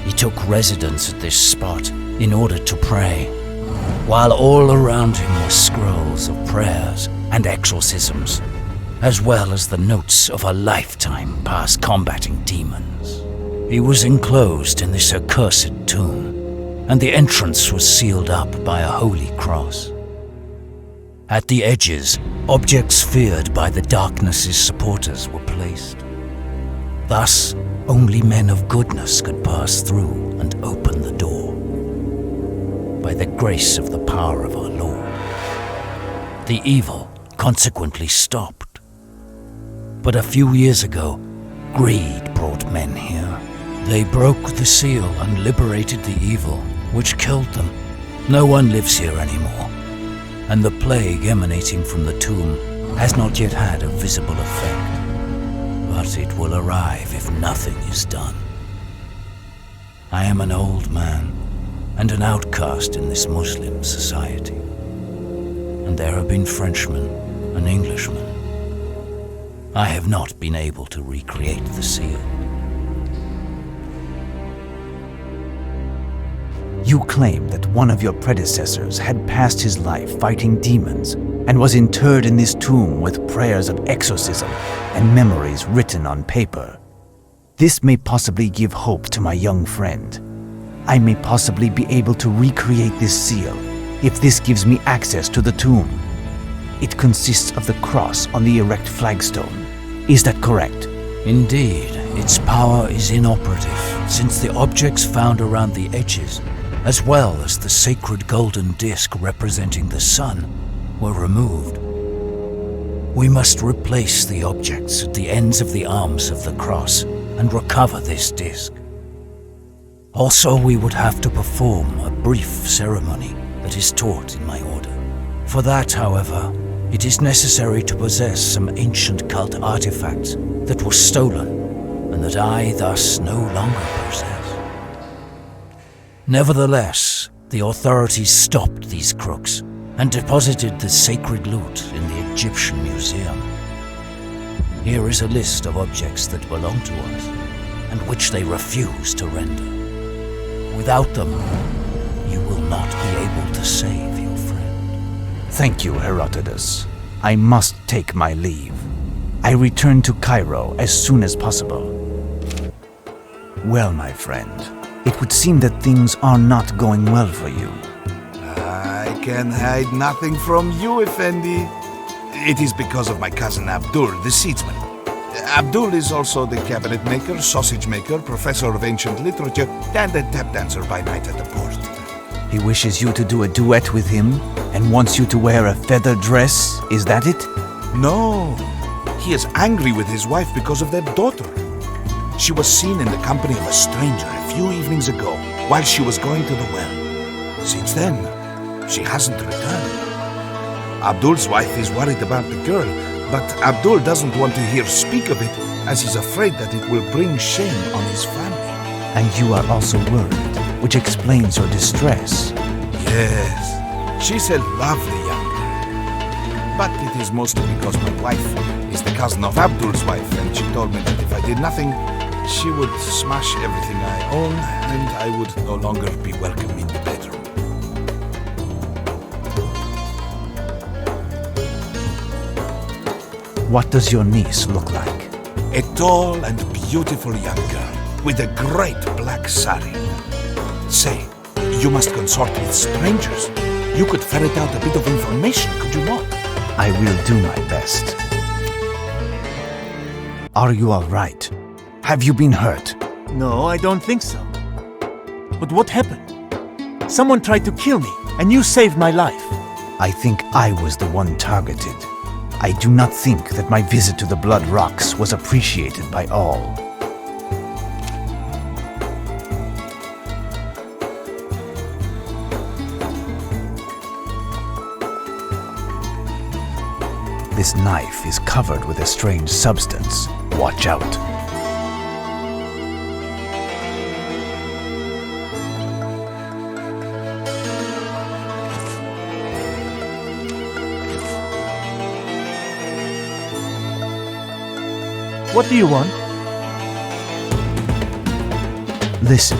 He took residence at this spot in order to pray, while all around him were scrolls of prayers and exorcisms, as well as the notes of a lifetime past combating demons. He was enclosed in this accursed tomb, and the entrance was sealed up by a holy cross. At the edges, objects feared by the darkness's supporters were placed. Thus, only men of goodness could pass through and open the door. By the grace of the power of our Lord, the evil consequently stopped. But a few years ago, greed brought men here. They broke the seal and liberated the evil, which killed them. No one lives here anymore, and the plague emanating from the tomb has not yet had a visible effect. But it will arrive if nothing is done. I am an old man and an outcast in this Muslim society, and there have been Frenchmen and Englishmen. I have not been able to recreate the seal. You claim that one of your predecessors had passed his life fighting demons and was interred in this tomb with prayers of exorcism and memories written on paper. This may possibly give hope to my young friend. I may possibly be able to recreate this seal if this gives me access to the tomb. It consists of the cross on the erect flagstone. Is that correct? Indeed, its power is inoperative, since the objects found around the edges, as well as the sacred golden disc representing the sun, were removed. We must replace the objects at the ends of the arms of the cross and recover this disc. Also, we would have to perform a brief ceremony that is taught in my order. For that, however, it is necessary to possess some ancient cult artifacts that were stolen and that I thus no longer possess. Nevertheless, the authorities stopped these crooks and deposited the sacred loot in the Egyptian Museum. Here is a list of objects that belong to us and which they refuse to render. Without them, you will not be able to save your friend. Thank you, Herodotus. I must take my leave. I return to Cairo as soon as possible. Well, my friend, it would seem that things are not going well for you. I can hide nothing from you, Effendi. It is because of my cousin Abdul, the seedsman. Abdul is also the cabinet maker, sausage maker, professor of ancient literature, and a tap dancer by night at the port. He wishes you to do a duet with him and wants you to wear a feather dress, is that it? No, he is angry with his wife because of their daughter. She was seen in the company of a stranger a few evenings ago while she was going to the well. Since then, she hasn't returned. Abdul's wife is worried about the girl, but Abdul doesn't want to hear speak of it, as he's afraid that it will bring shame on his family. And you are also worried, which explains your distress. Yes, she's a lovely young girl. But it is mostly because my wife is the cousin of Abdul's wife, and she told me that if I did nothing, she would smash everything I own, and I would no longer be welcome in the bedroom. What does your niece look like? A tall and beautiful young girl with a great black sari. Say, you must consort with strangers. You could ferret out a bit of information, could you not? I will do my best. Are you all right? Have you been hurt? No, I don't think so. But what happened? Someone tried to kill me, and you saved my life. I think I was the one targeted. I do not think that my visit to the Blood Rocks was appreciated by all. This knife is covered with a strange substance. Watch out. What do you want? Listen,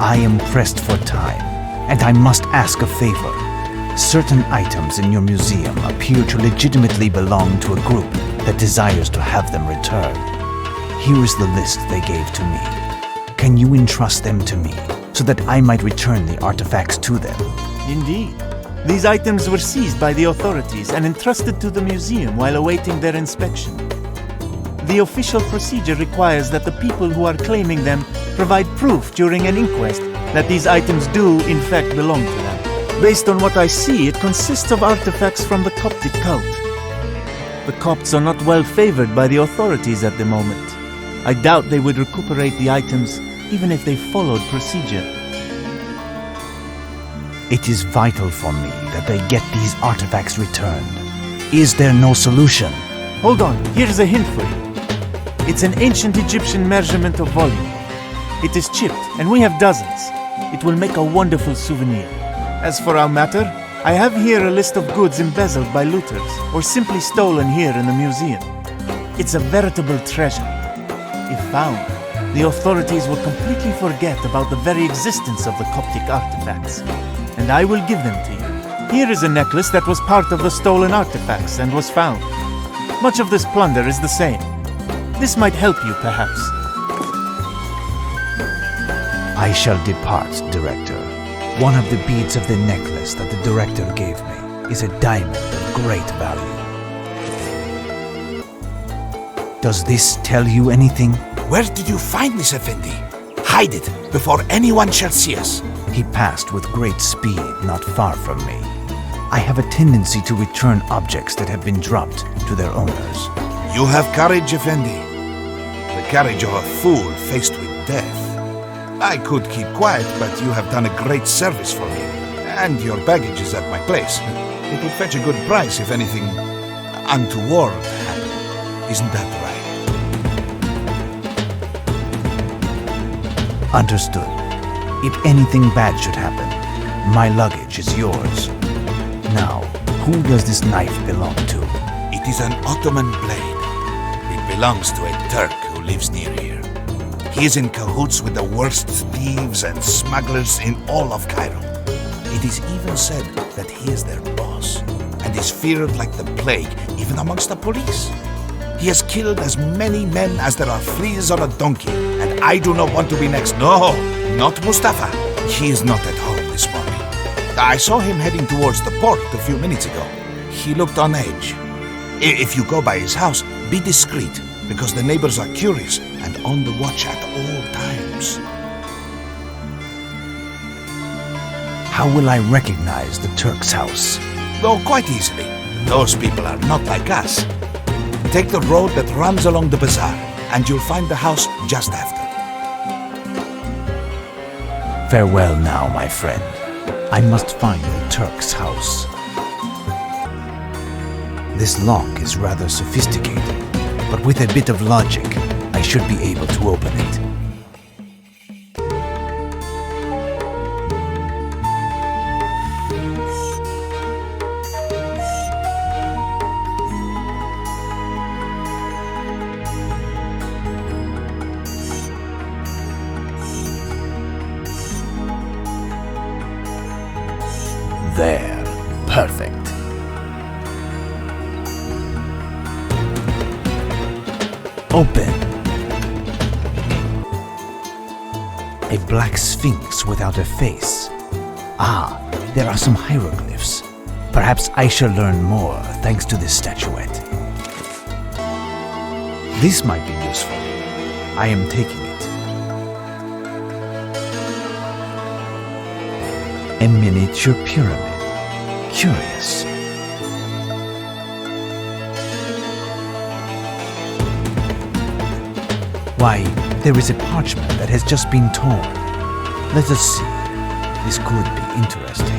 I am pressed for time, and I must ask a favor. Certain items in your museum appear to legitimately belong to a group that desires to have them returned. Here is the list they gave to me. Can you entrust them to me, so that I might return the artifacts to them? Indeed. These items were seized by the authorities and entrusted to the museum while awaiting their inspection. The official procedure requires that the people who are claiming them provide proof during an inquest that these items do in fact belong to them. Based on what I see, it consists of artifacts from the Coptic cult. The Copts are not well favored by the authorities at the moment. I doubt they would recuperate the items even if they followed procedure. It is vital for me that they get these artifacts returned. Is there no solution? Hold on, here's a hint for you. It's an ancient Egyptian measurement of volume. It is chipped, and we have dozens. It will make a wonderful souvenir. As for our matter, I have here a list of goods embezzled by looters, or simply stolen here in the museum. It's a veritable treasure. If found, the authorities will completely forget about the very existence of the Coptic artifacts, and I will give them to you. Here is a necklace that was part of the stolen artifacts and was found. Much of this plunder is the same. This might help you, perhaps. I shall depart, Director. One of the beads of the necklace that the Director gave me is a diamond of great value. Does this tell you anything? Where did you find this, Effendi? Hide it before anyone shall see us. He passed with great speed not far from me. I have a tendency to return objects that have been dropped to their owners. You have courage, Effendi. The courage of a fool faced with death. I could keep quiet, but you have done a great service for me. And your baggage is at my place. It would fetch a good price if anything untoward happened. Isn't that right? Understood. If anything bad should happen, my luggage is yours. Now, who does this knife belong to? It is an Ottoman blade. It belongs to a Turk who lives near here. He is in cahoots with the worst thieves and smugglers in all of Cairo. It is even said that he is their boss, and is feared like the plague, even amongst the police. He has killed as many men as there are fleas on a donkey, and I do not want to be next. No, not Mustafa. He is not at home this morning. I saw him heading towards the port a few minutes ago. He looked on edge. If you go by his house, be discreet, because the neighbors are curious and on the watch at all times. How will I recognize the Turk's house? Oh, quite easily. Those people are not like us. Take the road that runs along the bazaar, and you'll find the house just after. Farewell now, my friend. I must find the Turk's house. This lock is rather sophisticated, but with a bit of logic, I should be able to open it. There. Perfect. Open. A black sphinx without a face. Ah, there are some hieroglyphs. Perhaps I shall learn more thanks to this statuette. This might be useful. I am taking it. A miniature pyramid. Curious. Why, there is a parchment that has just been torn. Let us see. This could be interesting.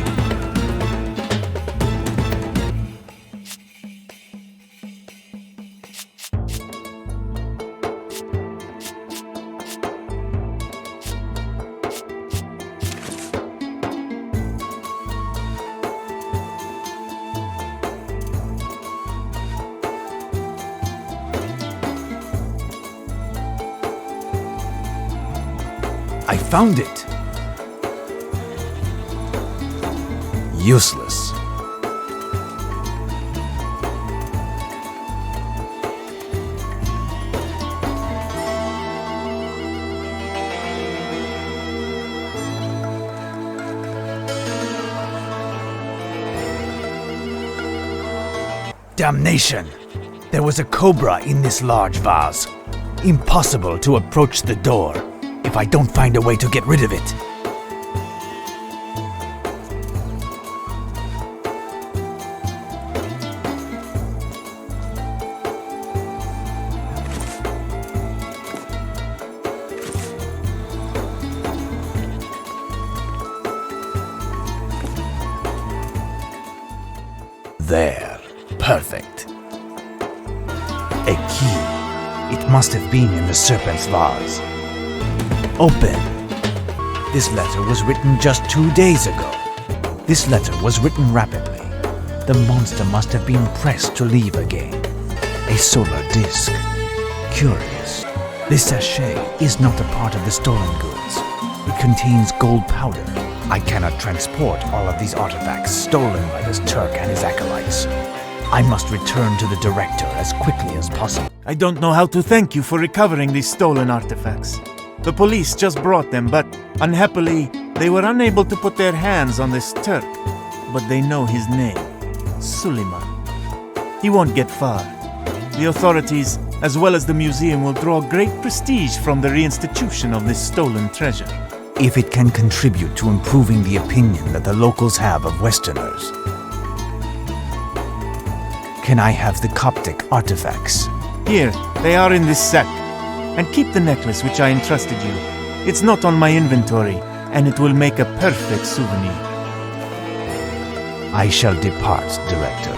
I found it! Useless. Damnation! There was a cobra in this large vase. Impossible to approach the door if I don't find a way to get rid of it. There. Perfect. A key. It must have been in the serpent's vase. Open. This letter was written just 2 days ago. This letter was written rapidly. The monster must have been pressed to leave again. A solar disk. Curious. This sachet is not a part of the stolen goods. It contains gold powder. I cannot transport all of these artifacts stolen by this Turk and his acolytes. I must return to the director as quickly as possible. I don't know how to thank you for recovering these stolen artifacts. The police just brought them, but unhappily, they were unable to put their hands on this Turk. But they know his name, Suleiman. He won't get far. The authorities, as well as the museum, will draw great prestige from the reinstitution of this stolen treasure. If it can contribute to improving the opinion that the locals have of Westerners. Can I have the Coptic artifacts? Here, they are in this sack. And keep the necklace which I entrusted you. It's not on my inventory, and it will make a perfect souvenir. I shall depart, Director.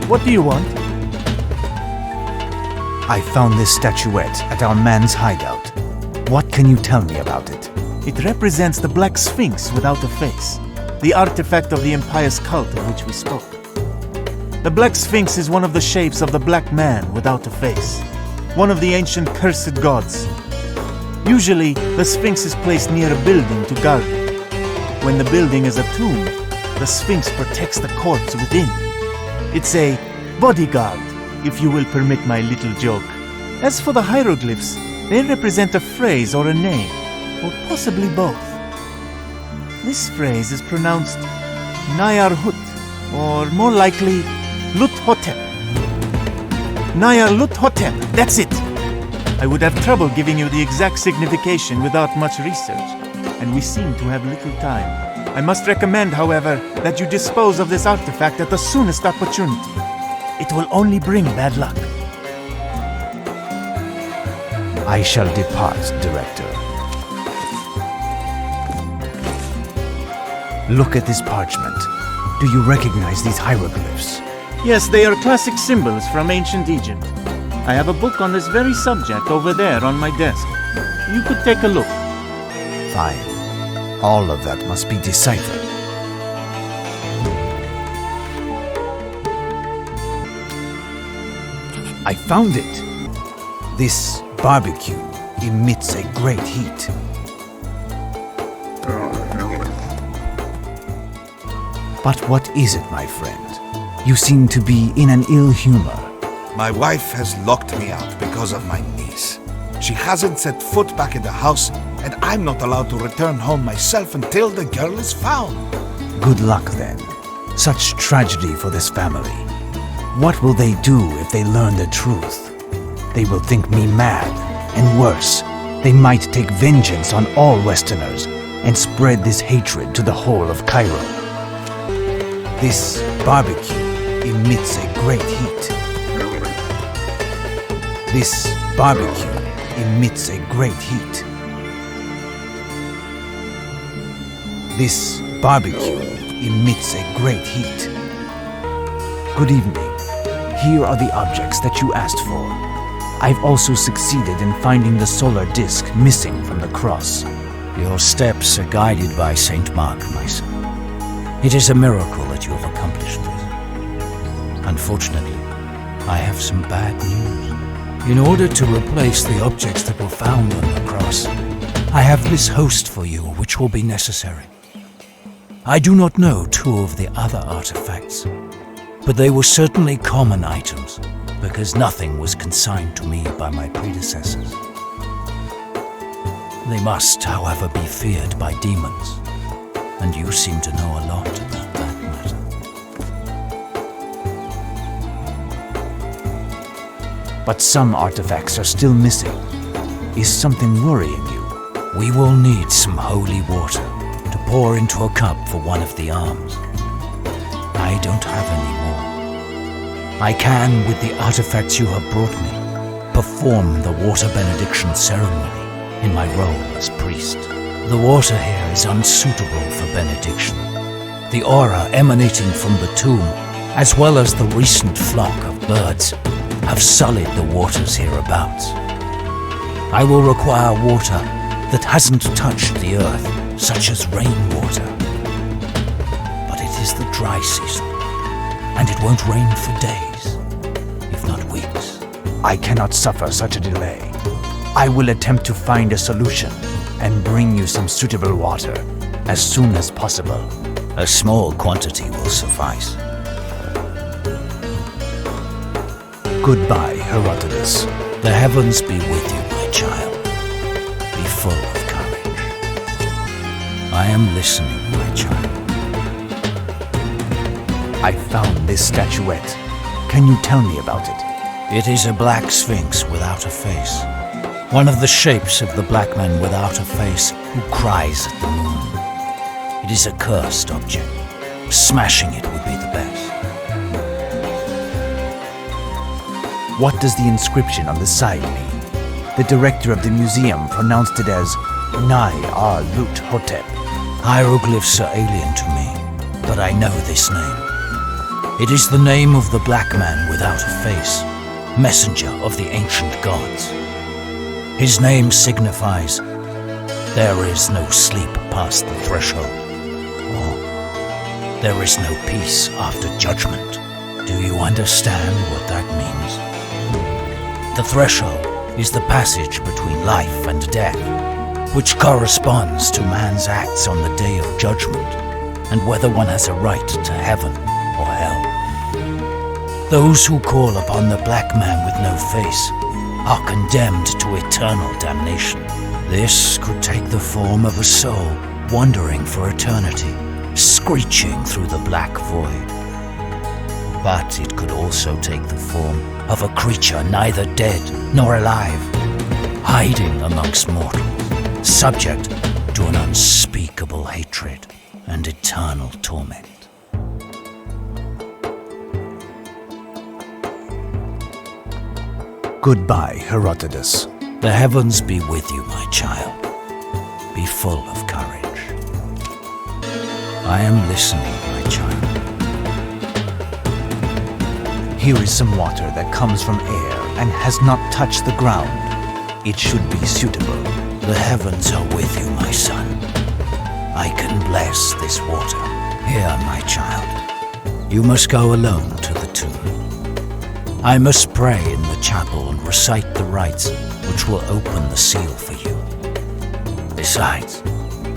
What do you want? I found this statuette at our man's hideout. What can you tell me about it? It represents the Black Sphinx without a face, the artifact of the impious cult of which we spoke. The Black Sphinx is one of the shapes of the Black Man without a face, one of the ancient cursed gods. Usually, the Sphinx is placed near a building to guard it. When the building is a tomb, the Sphinx protects the corpse within. It's a bodyguard, if you will permit my little joke. As for the hieroglyphs, they represent a phrase or a name, or possibly both. This phrase is pronounced Nayarhut, or more likely, Luthotep. Nayar Luthotep, that's it! I would have trouble giving you the exact signification without much research, and we seem to have little time. I must recommend, however, that you dispose of this artifact at the soonest opportunity. It will only bring bad luck. I shall depart, Director. Look at this parchment. Do you recognize these hieroglyphs? Yes, they are classic symbols from ancient Egypt. I have a book on this very subject over there on my desk. You could take a look. Fine. All of that must be deciphered. I found it! This barbecue emits a great heat. But what is it, my friend? You seem to be in an ill humor. My wife has locked me out because of my niece. She hasn't set foot back in the house, and I'm not allowed to return home myself until the girl is found. Good luck, then. Such tragedy for this family. What will they do if they learn the truth? They will think me mad, and worse, they might take vengeance on all Westerners and spread this hatred to the whole of Cairo. This barbecue emits a great heat. This barbecue emits a great heat. This barbecue emits a great heat. Good evening. Here are the objects that you asked for. I've also succeeded in finding the solar disk missing from the cross. Your steps are guided by Saint Mark, my son. It is a miracle that you have accomplished this. Unfortunately, I have some bad news. In order to replace the objects that were found on the cross, I have this host for you, which will be necessary. I do not know two of the other artifacts, but they were certainly common items, because nothing was consigned to me by my predecessors. They must, however, be feared by demons, and you seem to know a lot about that matter. But some artifacts are still missing. Is something worrying you? We will need some holy water to pour into a cup for one of the arms. I don't have any more. I can, with the artifacts you have brought me, perform the water benediction ceremony in my role as priest. The water here is unsuitable for benediction. The aura emanating from the tomb, as well as the recent flock of birds, have sullied the waters hereabouts. I will require water that hasn't touched the earth, such as rainwater. But it is the dry season, and it won't rain for days, if not weeks. I cannot suffer such a delay. I will attempt to find a solution and bring you some suitable water as soon as possible. A small quantity will suffice. Goodbye, Herodotus. The heavens be with you, my child. Be full of courage. I am listening, my child. I found this statuette. Can you tell me about it? It is a black sphinx without a face. One of the shapes of the black man without a face who cries at the moon. It is a cursed object. Smashing it would be the best. What does the inscription on the side mean? The director of the museum pronounced it as Nai Ar Lut Hotep. Hieroglyphs are alien to me, but I know this name. It is the name of the black man without a face, messenger of the ancient gods. His name signifies, there is no sleep past the threshold, or there is no peace after judgment. Do you understand what that means? The threshold is the passage between life and death, which corresponds to man's acts on the day of judgment, and whether one has a right to heaven or hell. Those who call upon the black man with no face are condemned to eternal damnation. This could take the form of a soul wandering for eternity, screeching through the black void. But it could also take the form of a creature neither dead nor alive, hiding amongst mortals, subject to an unspeakable hatred and eternal torment. Goodbye, Herodotus. The heavens be with you, my child. Be full of courage. I am listening, my child. Here is some water that comes from air and has not touched the ground. It should be suitable. The heavens are with you, my son. I can bless this water. Here, my child. You must go alone to the tomb. I must pray in the chapel and recite the rites which will open the seal for you. Besides,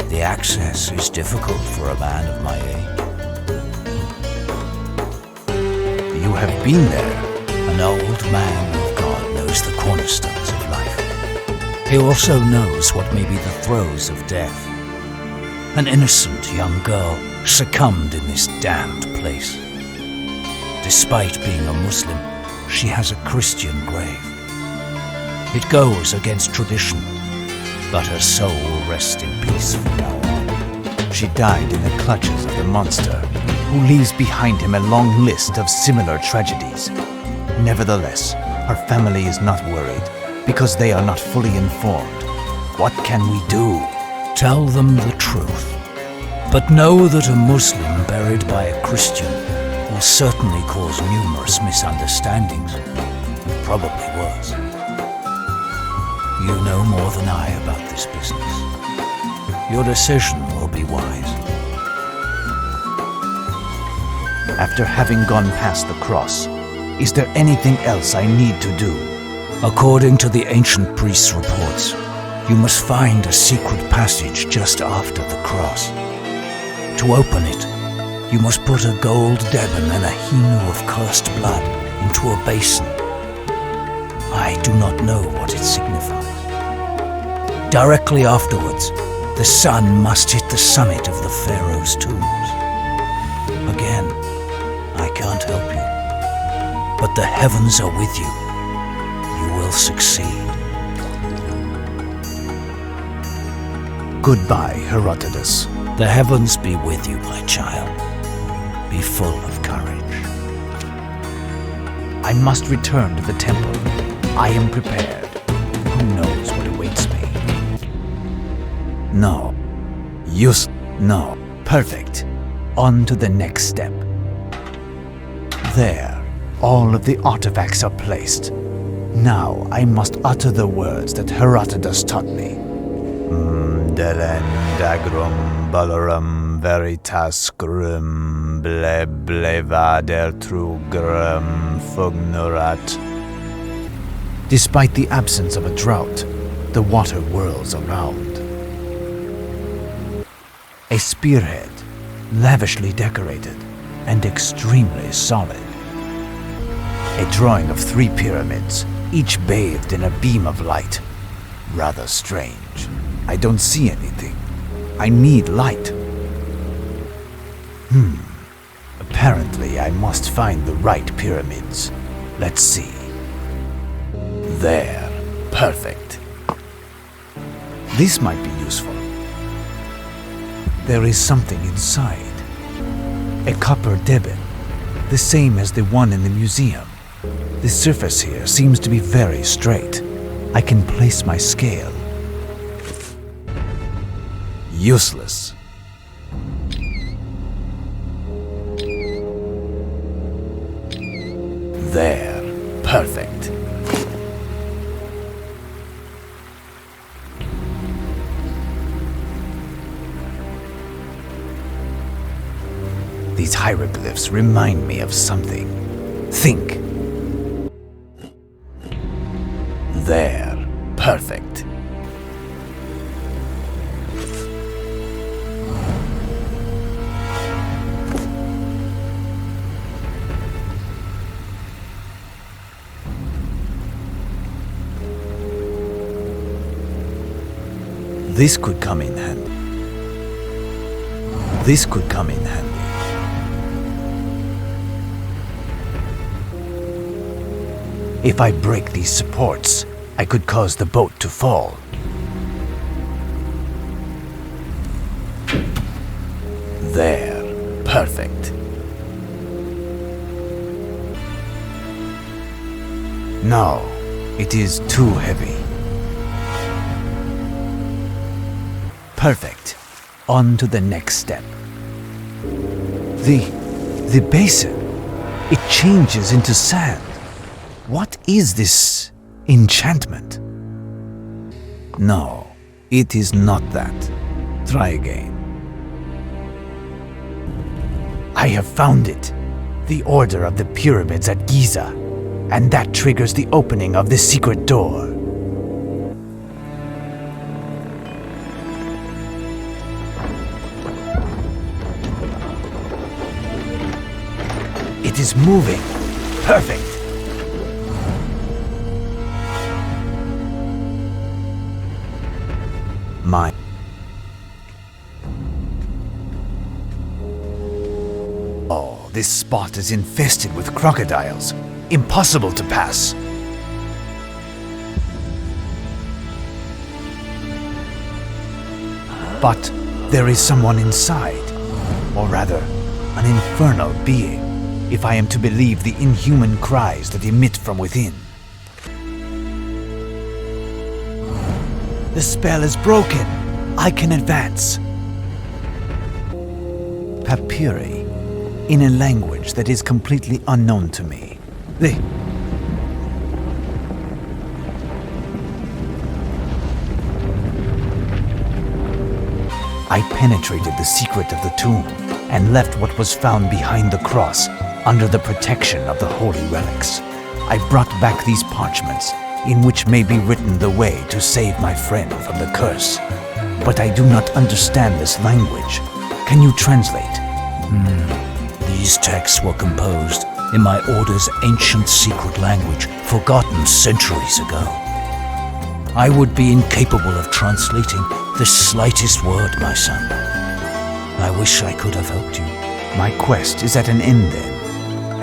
the access is difficult for a man of my age. You have been there. An old man of God knows the cornerstones of life. He also knows what may be the throes of death. An innocent young girl succumbed in this damned place. Despite being a Muslim, she has a Christian grave. It goes against tradition, but her soul will rest in peace from now on. She died in the clutches of the monster, who leaves behind him a long list of similar tragedies. Nevertheless, her family is not worried, because they are not fully informed. What can we do? Tell them the truth. But know that a Muslim buried by a Christian will certainly cause numerous misunderstandings. Probably worse. You know more than I about this business. Your decision will be wise. After having gone past the cross, is there anything else I need to do? According to the ancient priest's reports, you must find a secret passage just after the cross. To open it, you must put a gold deben and a hinu of cursed blood into a basin. I do not know what it signifies. Directly afterwards, the sun must hit the summit of the pharaoh's tombs. Again, I can't help you, but the heavens are with you. You will succeed. Goodbye, Herodotus. The heavens be with you, my child. Be full of courage. I must return to the temple. I am prepared. Who knows what awaits me? No. No. Perfect. On to the next step. There. All of the artifacts are placed. Now I must utter the words that Herodotus taught me. Delendagrum balarum veritas grum blevader trugrum fugnurat. Despite the absence of a drought, the water whirls around. A spearhead, lavishly decorated and extremely solid. A drawing of 3 pyramids, each bathed in a beam of light. Rather strange. I don't see anything. I need light. Apparently I must find the right pyramids. Let's see. There. Perfect. This might be useful. There is something inside. A copper deben, the same as the one in the museum. The surface here seems to be very straight. I can place my scale. Useless. There. Perfect. These hieroglyphs remind me of something. Think. There. Perfect. This could come in handy. This could come in handy. If I break these supports, I could cause the boat to fall. There. Perfect. No, it is too heavy. Perfect. On to the next step. The basin, it changes into sand. What is this enchantment? No, it is not that. Try again. I have found it. The Order of the Pyramids at Giza. And that triggers the opening of the secret door. It is moving. Perfect. My... Oh, this spot is infested with crocodiles. Impossible to pass. But there is someone inside. Or rather, an infernal being, if I am to believe the inhuman cries that emit from within. The spell is broken. I can advance. Papyri, in a language that is completely unknown to me. I penetrated the secret of the tomb and left what was found behind the cross under the protection of the holy relics. I brought back these parchments, in which may be written the way to save my friend from the curse. But I do not understand this language. Can you translate? These texts were composed in my order's ancient secret language, forgotten centuries ago. I would be incapable of translating the slightest word, my son. I wish I could have helped you. My quest is at an end then,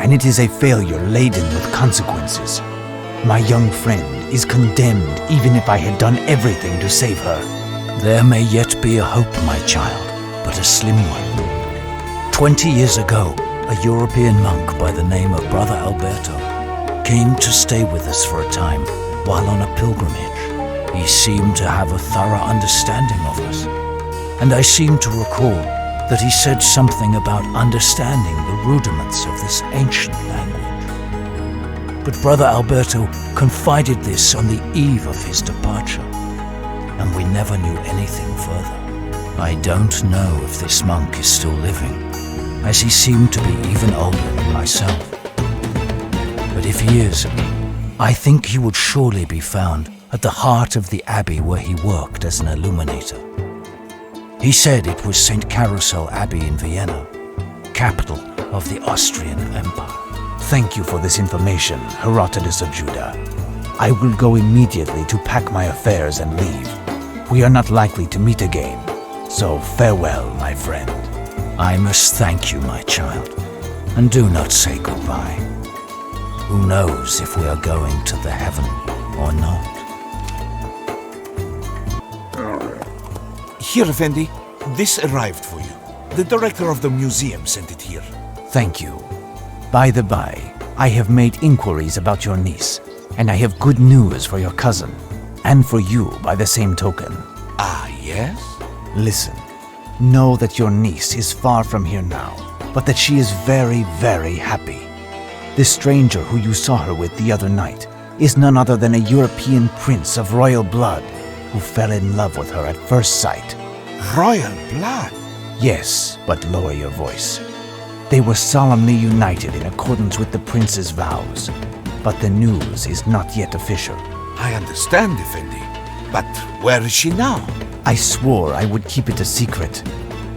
and it is a failure laden with consequences. My young friend is condemned even if I had done everything to save her. There may yet be a hope, my child, but a slim one. 20 years ago, a European monk by the name of Brother Alberto came to stay with us for a time while on a pilgrimage. He seemed to have a thorough understanding of us, and I seem to recall that he said something about understanding the rudiments of this ancient language. But Brother Alberto confided this on the eve of his departure, and we never knew anything further. I don't know if this monk is still living, as he seemed to be even older than myself. But if he is, I think he would surely be found at the heart of the abbey where he worked as an illuminator. He said it was St. Carousel Abbey in Vienna, capital of the Austrian Empire. Thank you for this information, Herodotus of Judah. I will go immediately to pack my affairs and leave. We are not likely to meet again, so farewell, my friend. I must thank you, my child, and do not say goodbye. Who knows if we are going to the heaven or not? Here, Effendi, this arrived for you. The director of the museum sent it here. Thank you. By the by, I have made inquiries about your niece, and I have good news for your cousin, and for you by the same token. Ah, yes? Listen. Know that your niece is far from here now, but that she is very, very happy. The stranger who you saw her with the other night is none other than a European prince of royal blood who fell in love with her at first sight. Royal blood? Yes, but lower your voice. They were solemnly united in accordance with the prince's vows, but the news is not yet official. I understand, Effendi, but where is she now? I swore I would keep it a secret.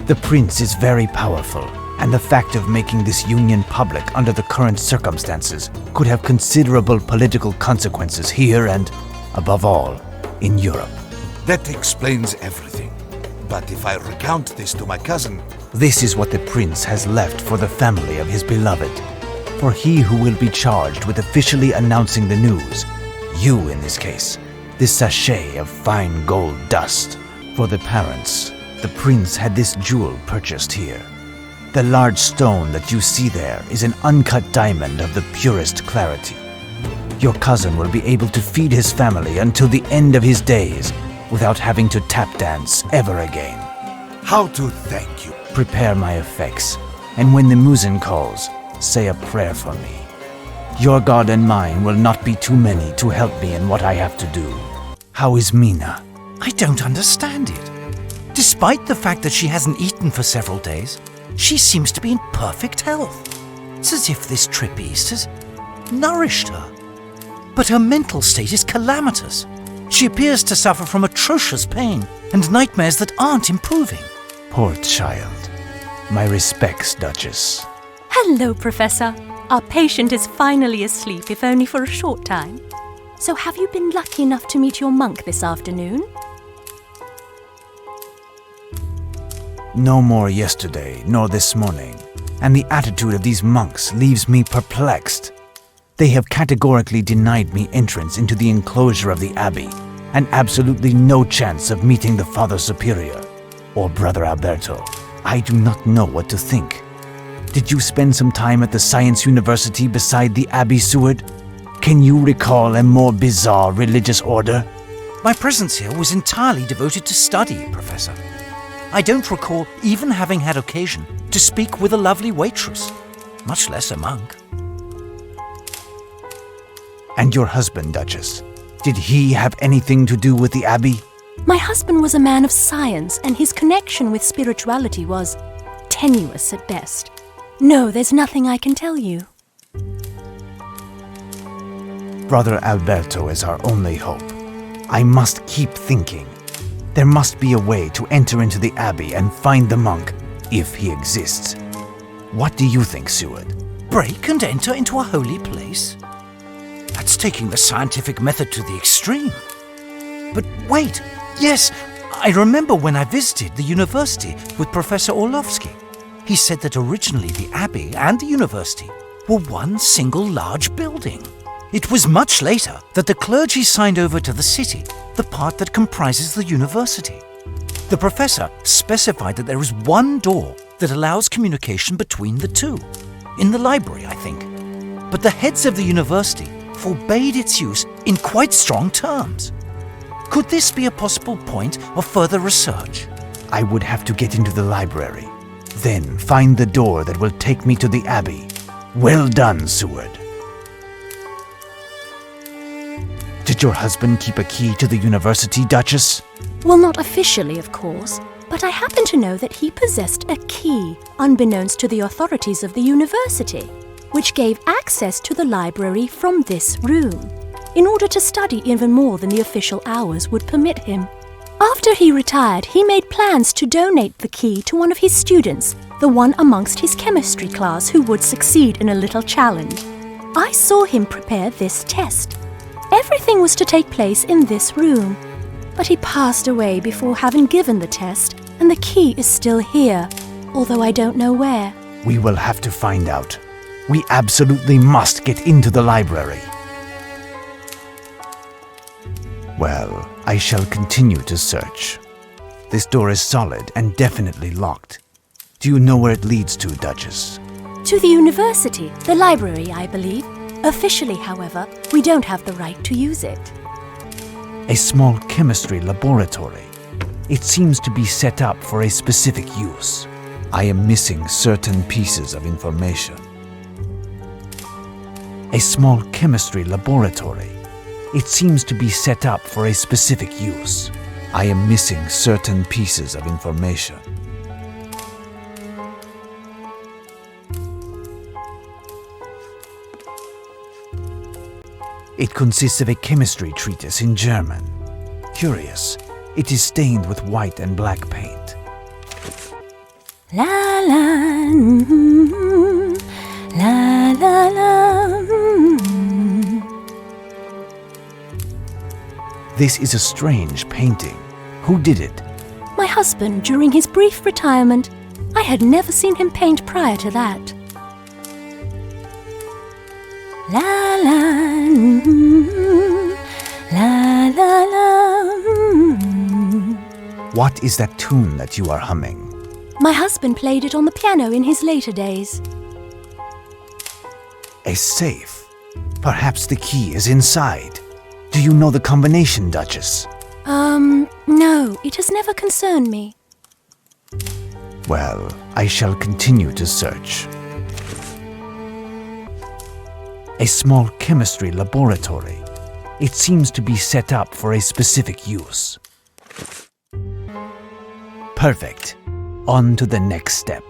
The prince is very powerful, and the fact of making this union public under the current circumstances could have considerable political consequences here and, above all, in Europe. That explains everything. But if I recount this to my cousin... This is what the prince has left for the family of his beloved. For he who will be charged with officially announcing the news, you in this case, this sachet of fine gold dust. For the parents, the prince had this jewel purchased here. The large stone that you see there is an uncut diamond of the purest clarity. Your cousin will be able to feed his family until the end of his days without having to tap dance ever again. How to thank you? Prepare my effects. And when the muezzin calls, say a prayer for me. Your God and mine will not be too many to help me in what I have to do. How is Mina? I don't understand it. Despite the fact that she hasn't eaten for several days, she seems to be in perfect health. It's as if this trip east has nourished her. But her mental state is calamitous. She appears to suffer from atrocious pain and nightmares that aren't improving. Poor child. My respects, Duchess. Hello, Professor. Our patient is finally asleep, if only for a short time. So have you been lucky enough to meet your monk this afternoon? No more yesterday, nor this morning, and the attitude of these monks leaves me perplexed. They have categorically denied me entrance into the enclosure of the abbey, and absolutely no chance of meeting the Father Superior, or Brother Alberto. I do not know what to think. Did you spend some time at the Science University beside the Abbey, Seward? Can you recall a more bizarre religious order? My presence here was entirely devoted to study, Professor. I don't recall even having had occasion to speak with a lovely waitress, much less a monk. And your husband, Duchess, did he have anything to do with the Abbey? My husband was a man of science, and his connection with spirituality was tenuous at best. No, there's nothing I can tell you. Brother Alberto is our only hope. I must keep thinking. There must be a way to enter into the Abbey and find the monk, if he exists. What do you think, Seward? Break and enter into a holy place? That's taking the scientific method to the extreme. But wait, yes, I remember when I visited the university with Professor Orlovsky. He said that originally the Abbey and the university were one single large building. It was much later that the clergy signed over to the city the part that comprises the university. The professor specified that there is one door that allows communication between the two, in the library, I think. But the heads of the university forbade its use in quite strong terms. Could this be a possible point of further research? I would have to get into the library, then find the door that will take me to the Abbey. Well done, Seward. Did your husband keep a key to the university, Duchess? Well, not officially, of course, but I happen to know that he possessed a key, unbeknownst to the authorities of the university, which gave access to the library from this room, in order to study even more than the official hours would permit him. After he retired, he made plans to donate the key to one of his students, the one amongst his chemistry class who would succeed in a little challenge. I saw him prepare this test. Everything was to take place in this room, but he passed away before having given the test, and the key is still here, although I don't know where. We will have to find out. We absolutely must get into the library. Well, I shall continue to search. This door is solid and definitely locked. Do you know where it leads to, Duchess? To the university, the library, I believe. Officially, however, we don't have the right to use it. A small chemistry laboratory. It seems to be set up for a specific use. I am missing certain pieces of information. A small chemistry laboratory. It seems to be set up for a specific use. I am missing certain pieces of information. It consists of a chemistry treatise in German. Curious, it is stained with white and black paint. La la, la la la. This is a strange painting. Who did it? My husband, during his brief retirement. I had never seen him paint prior to that. La la, la la la. What is that tune that you are humming? My husband played it on the piano in his later days. A safe. Perhaps the key is inside. Do you know the combination, Duchess? No, it has never concerned me. Well, I shall continue to search. A small chemistry laboratory. It seems to be set up for a specific use. Perfect. On to the next step.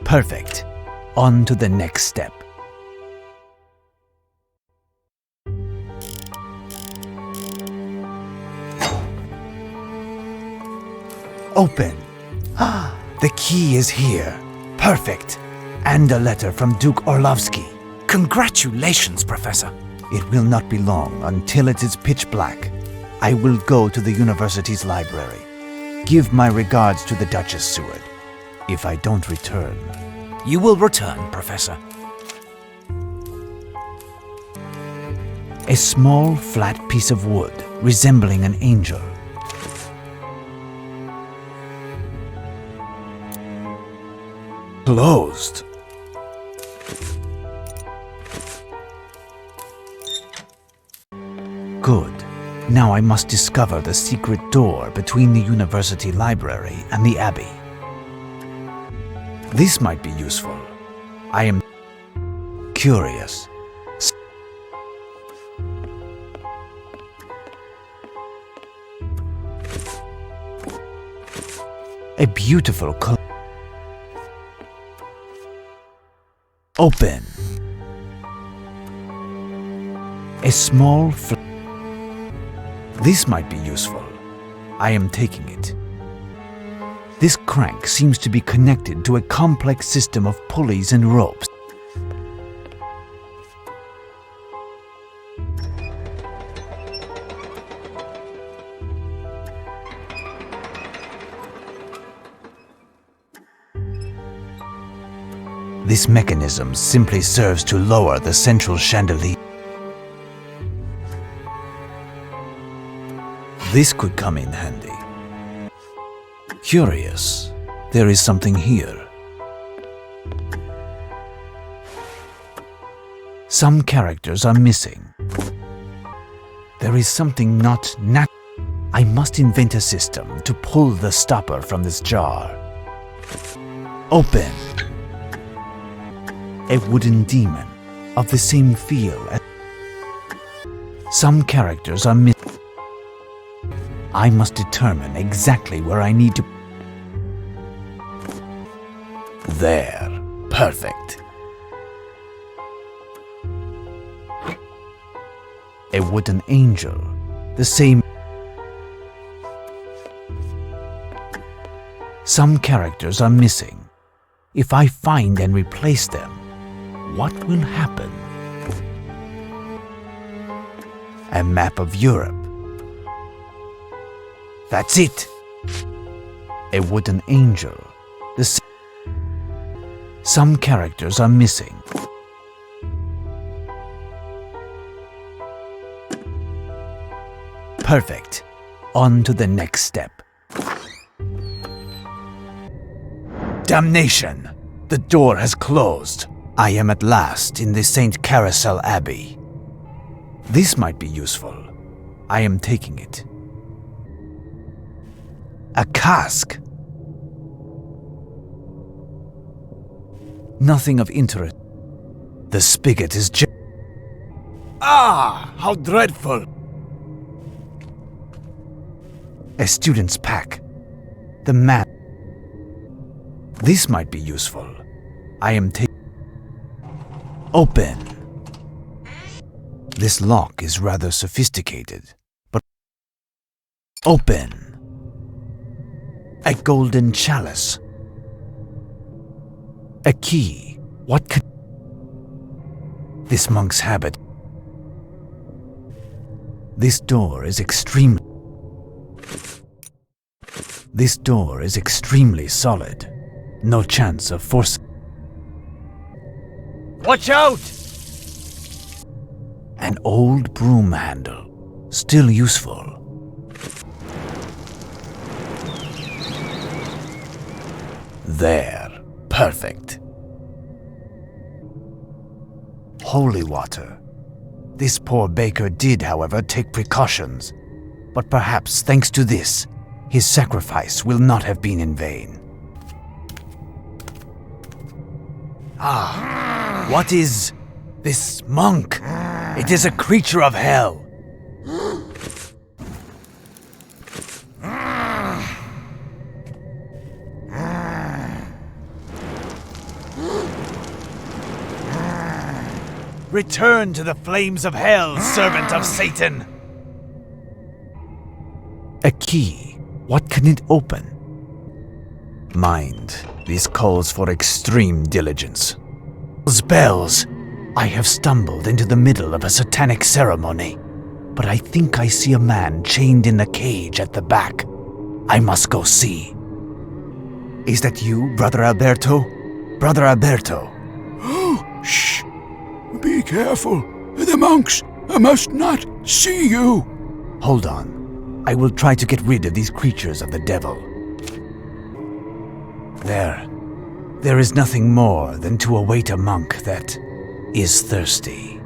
Perfect. On to the next step. Open. Ah, the key is here. Perfect. And a letter from Duke Orlovsky. Congratulations, Professor. It will not be long until it is pitch black. I will go to the university's library. Give my regards to the Duchess Seward. If I don't return... You will return, Professor. A small, flat piece of wood resembling an angel. Closed. Good. Now I must discover the secret door between the university library and the abbey. This might be useful. I am curious. A beautiful Open. A small This might be useful. I am taking it. This crank seems to be connected to a complex system of pulleys and ropes. This mechanism simply serves to lower the central chandelier. This could come in handy. Curious, there is something here. Some characters are missing. There is something not natural. I must invent a system to pull the stopper from this jar. Open. A wooden demon of the same feel as some characters are missing. I must determine exactly where I need to. There. Perfect. A wooden angel. The same. Some characters are missing. If I find and replace them, what will happen? A map of Europe. That's it. A wooden angel. Some characters are missing. Perfect. On to the next step. Damnation! The door has closed. I am at last in the St. Carousel Abbey. This might be useful. I am taking it. A cask. Nothing of interest. The spigot is Ah! How dreadful! A student's pack. The map. This might be useful. I am taking. Open. This lock is rather sophisticated, but open. A golden chalice. A key. What could this monk's habit? This door is extremely solid. No chance of force. Watch out! An old broom handle, still useful. There, perfect. Holy water. This poor baker did, however, take precautions. But perhaps, thanks to this, his sacrifice will not have been in vain. Ah, what is this monk? It is a creature of hell. Return to the flames of hell, servant of Satan! A key. What can it open? Mind, this calls for extreme diligence. Bells! I have stumbled into the middle of a satanic ceremony, but I think I see a man chained in a cage at the back. I must go see. Is that you, Brother Alberto? Brother Alberto. Oh, shh! Be careful. The monks must not see you. Hold on. I will try to get rid of these creatures of the devil. There is nothing more than to await a monk that is thirsty.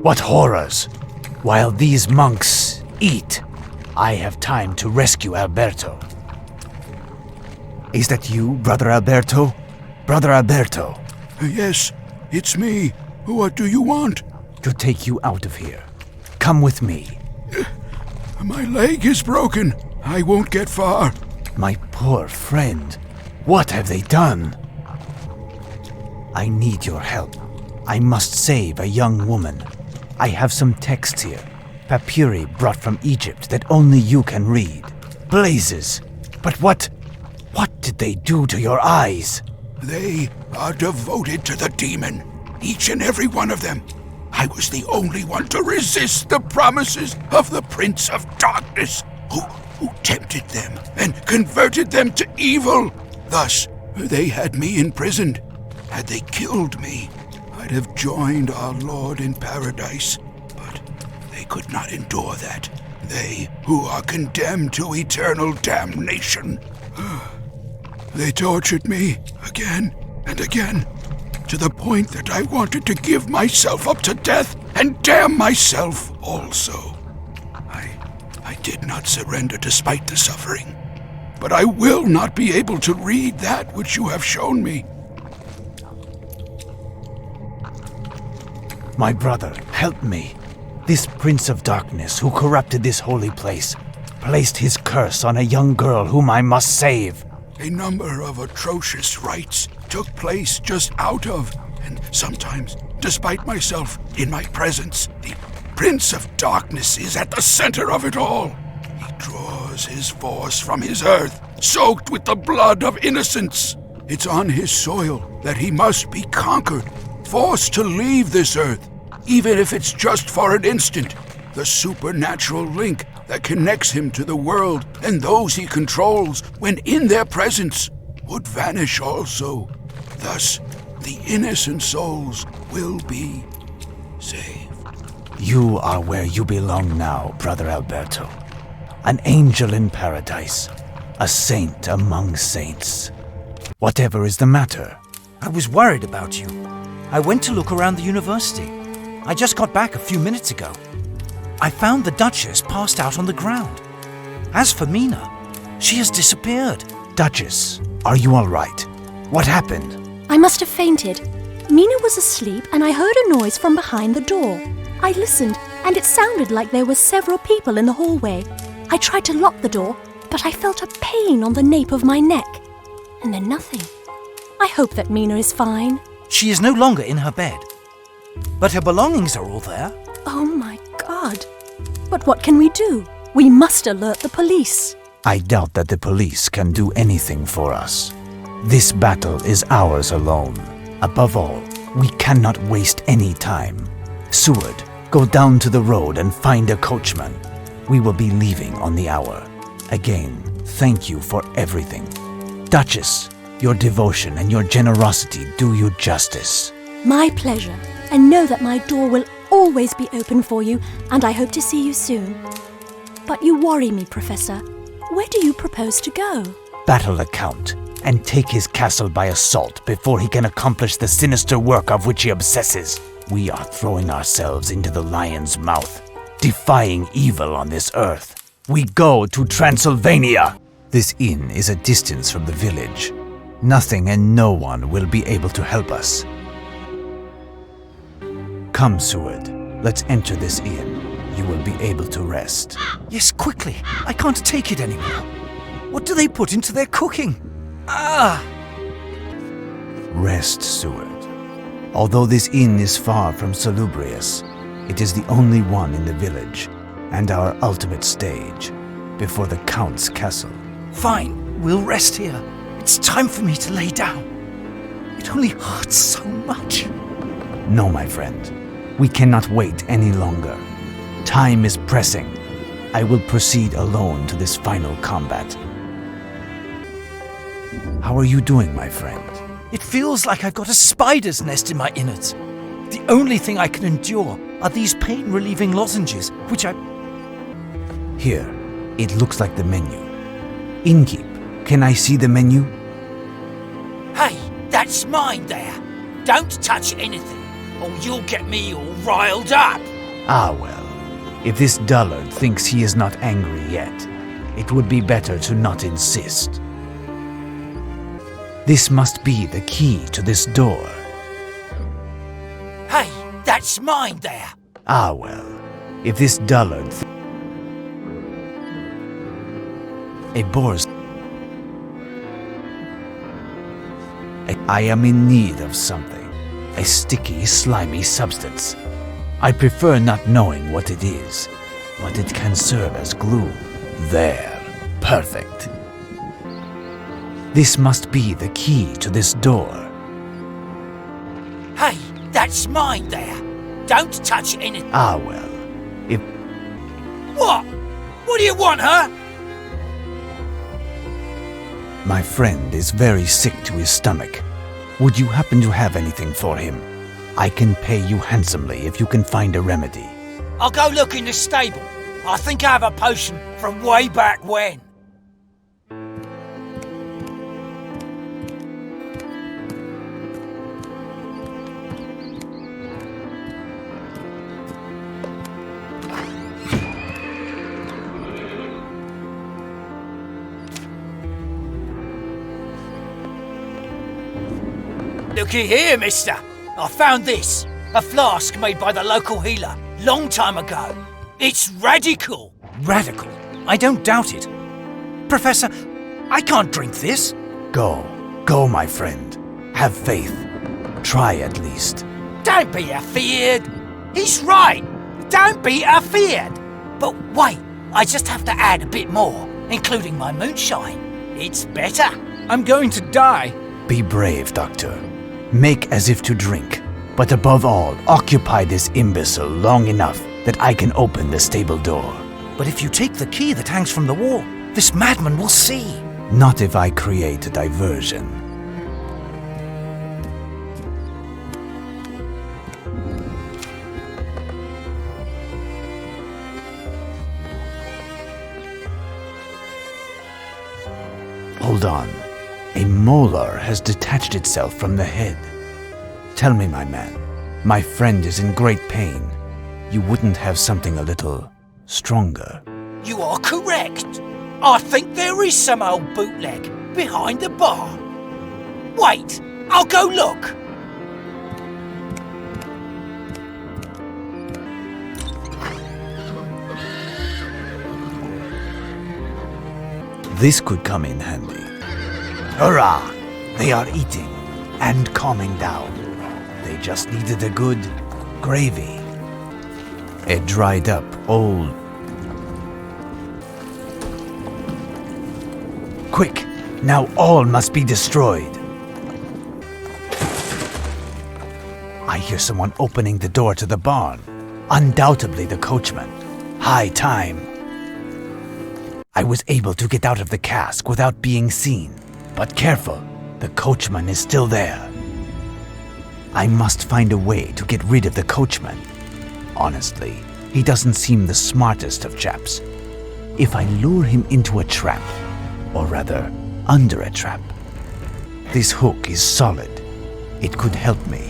What horrors! While these monks eat, I have time to rescue Alberto. Is that you, Brother Alberto? Brother Alberto? Yes, it's me. What do you want? To take you out of here. Come with me. My leg is broken. I won't get far. My poor friend. What have they done? I need your help. I must save a young woman. I have some texts here, papyri brought from Egypt that only you can read. Blazes! But what did they do to your eyes? They are devoted to the demon, each and every one of them. I was the only one to resist the promises of the Prince of Darkness, who tempted them and converted them to evil. Thus, they had me imprisoned. Had they killed me, I'd have joined our Lord in paradise, but they could not endure that. They who are condemned to eternal damnation. They tortured me again and again, to the point that I wanted to give myself up to death and damn myself also. I did not surrender despite the suffering, but I will not be able to read that which you have shown me. My brother, help me. This Prince of Darkness who corrupted this holy place placed his curse on a young girl whom I must save. A number of atrocious rites took place just out of, and sometimes despite myself in my presence. The Prince of Darkness is at the center of it all. He draws his force from his earth, soaked with the blood of innocents. It's on his soil that he must be conquered, forced to leave this earth, even if it's just for an instant. The supernatural link that connects him to the world and those he controls when in their presence would vanish also. Thus, the innocent souls will be saved. You are where you belong now, Brother Alberto. An angel in paradise, a saint among saints. Whatever is the matter? I was worried about you. I went to look around the university. I just got back a few minutes ago. I found the Duchess passed out on the ground. As for Mina, she has disappeared. Duchess, are you all right? What happened? I must have fainted. Mina was asleep and I heard a noise from behind the door. I listened and it sounded like there were several people in the hallway. I tried to lock the door, but I felt a pain on the nape of my neck. And then nothing. I hope that Mina is fine. She is no longer in her bed. But her belongings are all there. Oh my God. But what can we do? We must alert the police. I doubt that the police can do anything for us. This battle is ours alone. Above all, we cannot waste any time. Seward, go down to the road and find a coachman. We will be leaving on the hour. Again, thank you for everything. Duchess, your devotion and your generosity do you justice. My pleasure. And know that my door will always be open for you, and I hope to see you soon. But you worry me, Professor. Where do you propose to go? Battle the Count and take his castle by assault before he can accomplish the sinister work of which he obsesses. We are throwing ourselves into the lion's mouth, defying evil on this earth. We go to Transylvania! This inn is a distance from the village. Nothing and no one will be able to help us. Come, Seward. Let's enter this inn. You will be able to rest. Yes, quickly. I can't take it anymore. What do they put into their cooking? Ah! Rest, Seward. Although this inn is far from salubrious, it is the only one in the village, and our ultimate stage, before the Count's castle. Fine, we'll rest here. It's time for me to lay down. It only hurts so much. No, my friend. We cannot wait any longer. Time is pressing. I will proceed alone to this final combat. How are you doing, my friend? It feels like I've got a spider's nest in my innards. The only thing I can endure are these pain-relieving lozenges, which I... Here, it looks like the menu. Innkeep, can I see the menu? Hey, that's mine there. Don't touch anything, or you'll get me all riled up. Ah, well. If this dullard thinks he is not angry yet, it would be better to not insist. This must be the key to this door. Hey, that's mine there. Ah, well. If this dullard a boar's... I am in need of something. A sticky, slimy substance. I prefer not knowing what it is, but it can serve as glue. There. Perfect. This must be the key to this door. Hey, that's mine there. Don't touch anything. Ah, well. If... What? What do you want, huh? My friend is very sick to his stomach. Would you happen to have anything for him? I can pay you handsomely if you can find a remedy. I'll go look in the stable. I think I have a potion from way back when. Looky here, mister. I found this. A flask made by the local healer, long time ago. It's radical. Radical? I don't doubt it. Professor, I can't drink this. Go. Go, my friend. Have faith. Try at least. Don't be afeard. He's right. Don't be afeard. But wait, I just have to add a bit more, including my moonshine. It's better. I'm going to die. Be brave, Doctor. Make as if to drink, but above all, occupy this imbecile long enough that I can open the stable door. But if you take the key that hangs from the wall, this madman will see. Not if I create a diversion. Hold on. A molar has detached itself from the head. Tell me, my man, my friend is in great pain. You wouldn't have something a little stronger? You are correct. I think there is some old bootleg behind the bar. Wait, I'll go look. This could come in handy. Hurrah! They are eating and calming down. They just needed a good gravy. A dried up old... Quick! Now all must be destroyed. I hear someone opening the door to the barn. Undoubtedly the coachman. High time. I was able to get out of the cask without being seen. But careful, the coachman is still there. I must find a way to get rid of the coachman. Honestly, he doesn't seem the smartest of chaps. If I lure him into a trap, or rather, under a trap, this hook is solid. It could help me.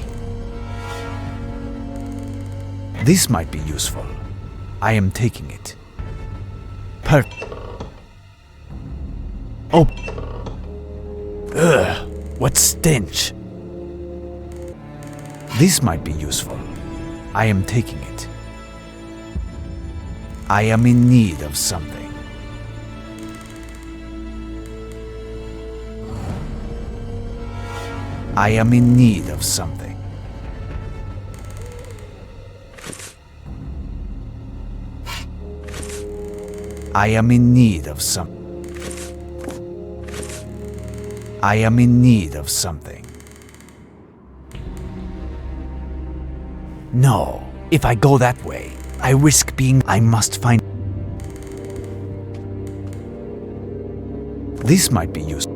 This might be useful. I am taking it. Oh! Ugh! What stench! This might be useful. I am taking it. I am in need of something. I am in need of something. I am in need of some. I am in need of something. No, if I go that way, I risk being. I must find. This might be useful.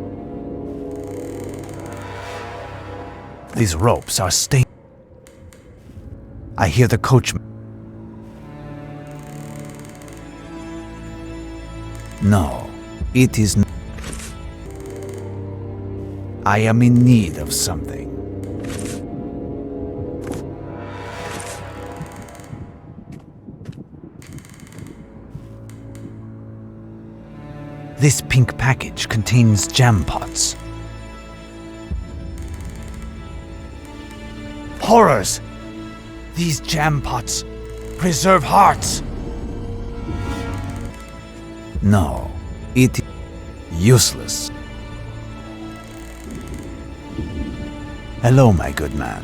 These ropes are stained. I hear the coachman. No, it is not. I am in need of something. This pink package contains jam pots. Horrors! These jam pots preserve hearts. No, it is useless. Hello, my good man.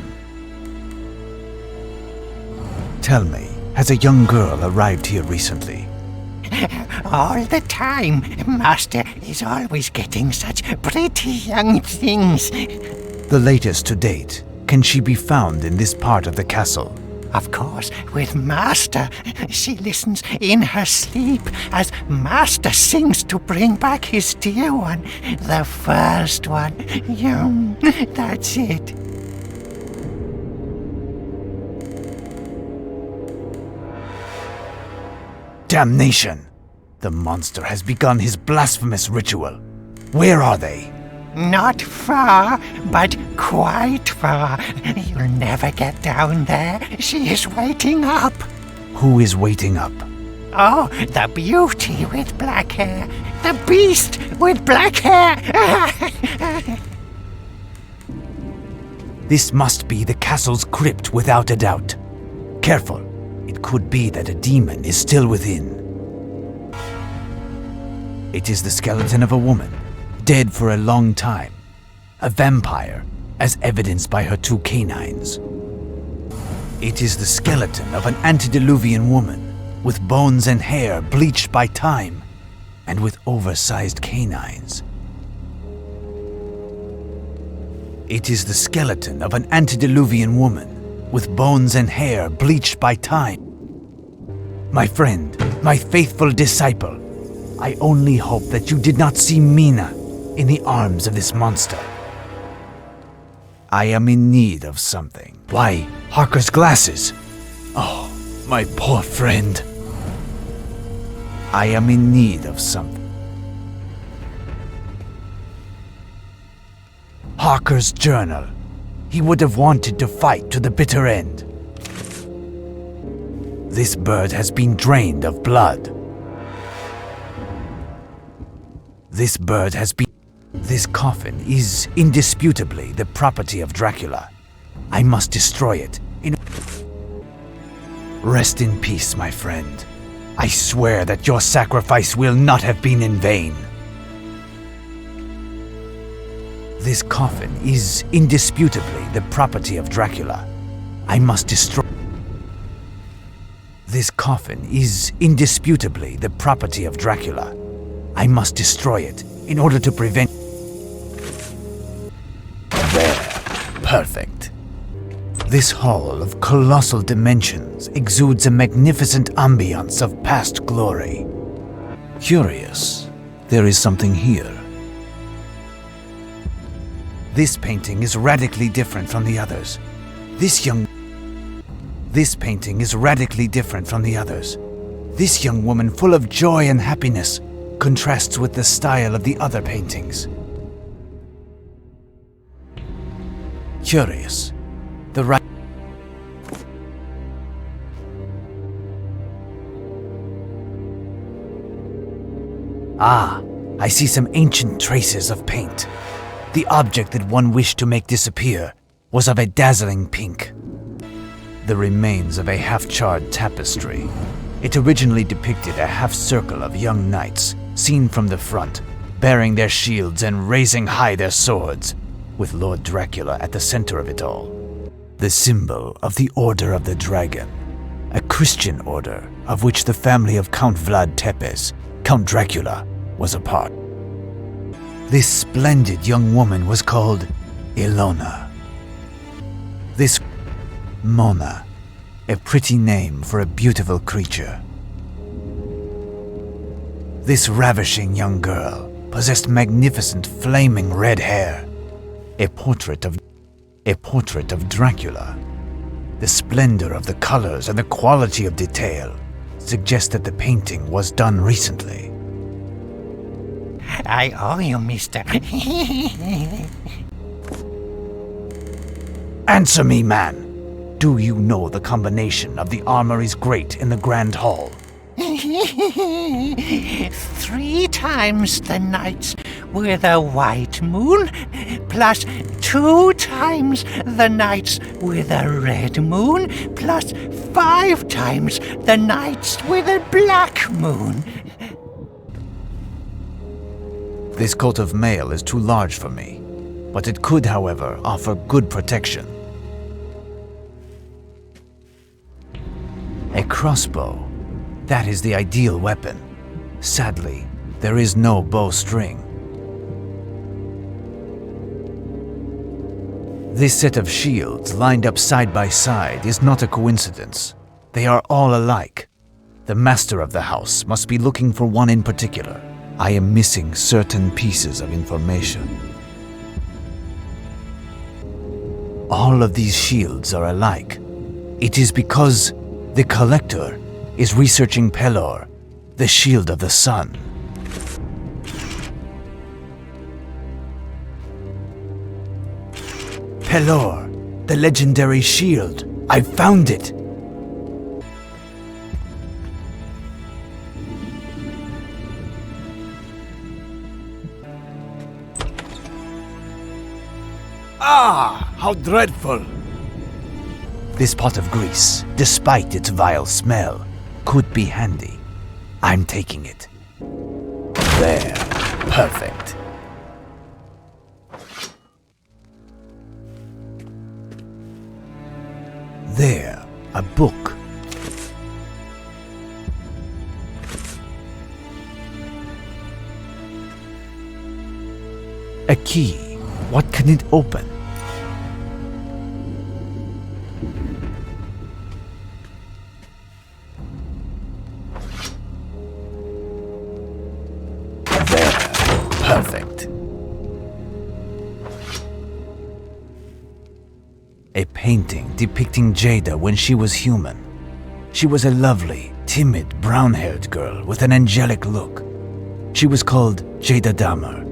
Tell me, has a young girl arrived here recently? All the time. Master is always getting such pretty young things. The latest to date. Can she be found in this part of the castle? Of course, with Master. She listens in her sleep as Master sings to bring back his dear one. The first one. Yum, that's it. Damnation! The monster has begun his blasphemous ritual. Where are they? Not far, but quite far. You'll never get down there. She is waiting up. Who is waiting up? Oh, the beauty with black hair. The beast with black hair. This must be the castle's crypt without a doubt. Careful. It could be that a demon is still within. It is the skeleton of a woman, dead for a long time. A vampire, as evidenced by her 2 canines. It is the skeleton of an antediluvian woman, with bones and hair bleached by time, and with oversized canines. It is the skeleton of an antediluvian woman, with bones and hair bleached by time. My friend, my faithful disciple, I only hope that you did not see Mina in the arms of this monster. I am in need of something. Why, Harker's glasses! Oh, my poor friend. I am in need of something. Harker's journal. He would have wanted to fight to the bitter end. This bird has been drained of blood. This bird has been... This coffin is indisputably the property of Dracula. I must destroy it. Rest in peace, my friend. I swear that your sacrifice will not have been in vain. This coffin is indisputably the property of Dracula. I must destroy... This coffin is indisputably the property of Dracula. I must destroy it in order to prevent... There. Perfect. This hall of colossal dimensions exudes a magnificent ambience of past glory. Curious. There is something here. This painting is radically different from the others. This young... This painting is radically different from the others. This young woman, full of joy and happiness, contrasts with the style of the other paintings. Curious. The right. Ah, I see some ancient traces of paint. The object that one wished to make disappear was of a dazzling pink. The remains of a half-charred tapestry. It originally depicted a half-circle of young knights, seen from the front, bearing their shields and raising high their swords, with Lord Dracula at the center of it all. The symbol of the Order of the Dragon, a Christian order of which the family of Count Vlad Tepes, Count Dracula, was a part. This splendid young woman was called Ilona. This Mona, a pretty name for a beautiful creature. This ravishing young girl possessed magnificent flaming red hair, a portrait of Dracula. The splendor of the colors and the quality of detail suggest that the painting was done recently. I owe you, mister. Answer me, man. Do you know the combination of the armory's grate in the Grand Hall? 3 times the nights with a white moon, plus 2 times the nights with a red moon, plus 5 times the nights with a black moon. This coat of mail is too large for me, but it could, however, offer good protection. A crossbow. That is the ideal weapon. Sadly, there is no bowstring. This set of shields lined up side by side is not a coincidence. They are all alike. The master of the house must be looking for one in particular. I am missing certain pieces of information. All of these shields are alike. It is because the collector is researching Pelor, the shield of the sun. Pelor, the legendary shield. I found it. Ah, how dreadful! This pot of grease, despite its vile smell, could be handy. I'm taking it. There. Perfect. There. A book. A key. What can it open? Perfect. A painting depicting Jada when she was human. She was a lovely, timid, brown-haired girl with an angelic look. She was called Jada Dahmer.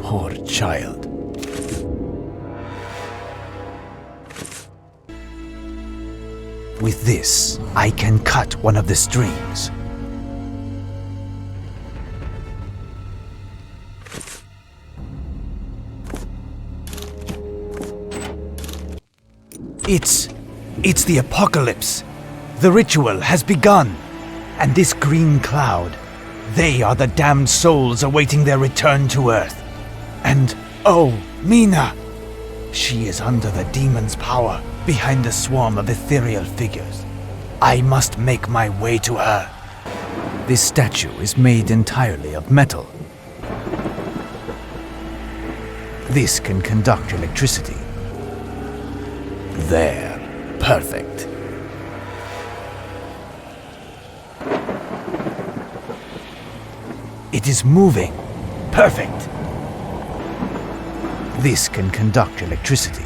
Poor child. With this, I can cut one of the strings. It's the apocalypse. The ritual has begun. And this green cloud, they are the damned souls awaiting their return to Earth. And, oh, Mina! She is under the demon's power, behind the swarm of ethereal figures. I must make my way to her. This statue is made entirely of metal. This can conduct electricity. There. Perfect. It is moving. Perfect. This can conduct electricity.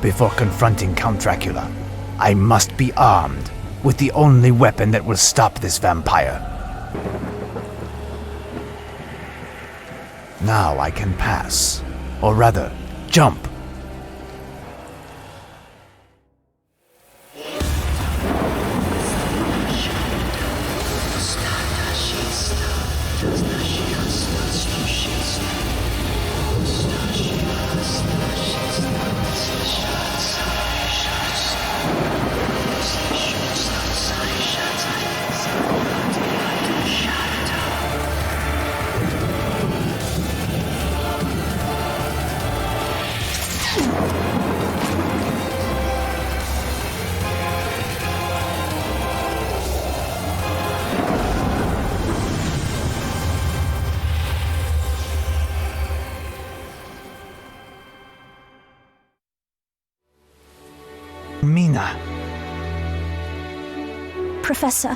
Before confronting Count Dracula, I must be armed with the only weapon that will stop this vampire. Now I can pass, or rather, jump. Mina. Professor.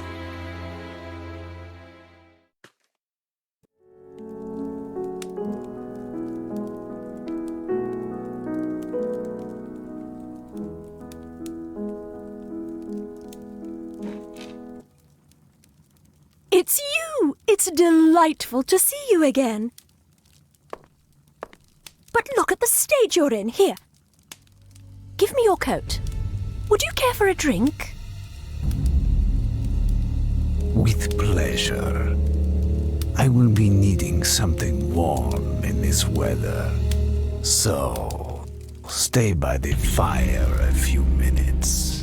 It's you! It's delightful to see you again. But look at the stage you're in. Here. Give me your coat. Would you care for a drink? With pleasure. I will be needing something warm in this weather. So, stay by the fire a few minutes.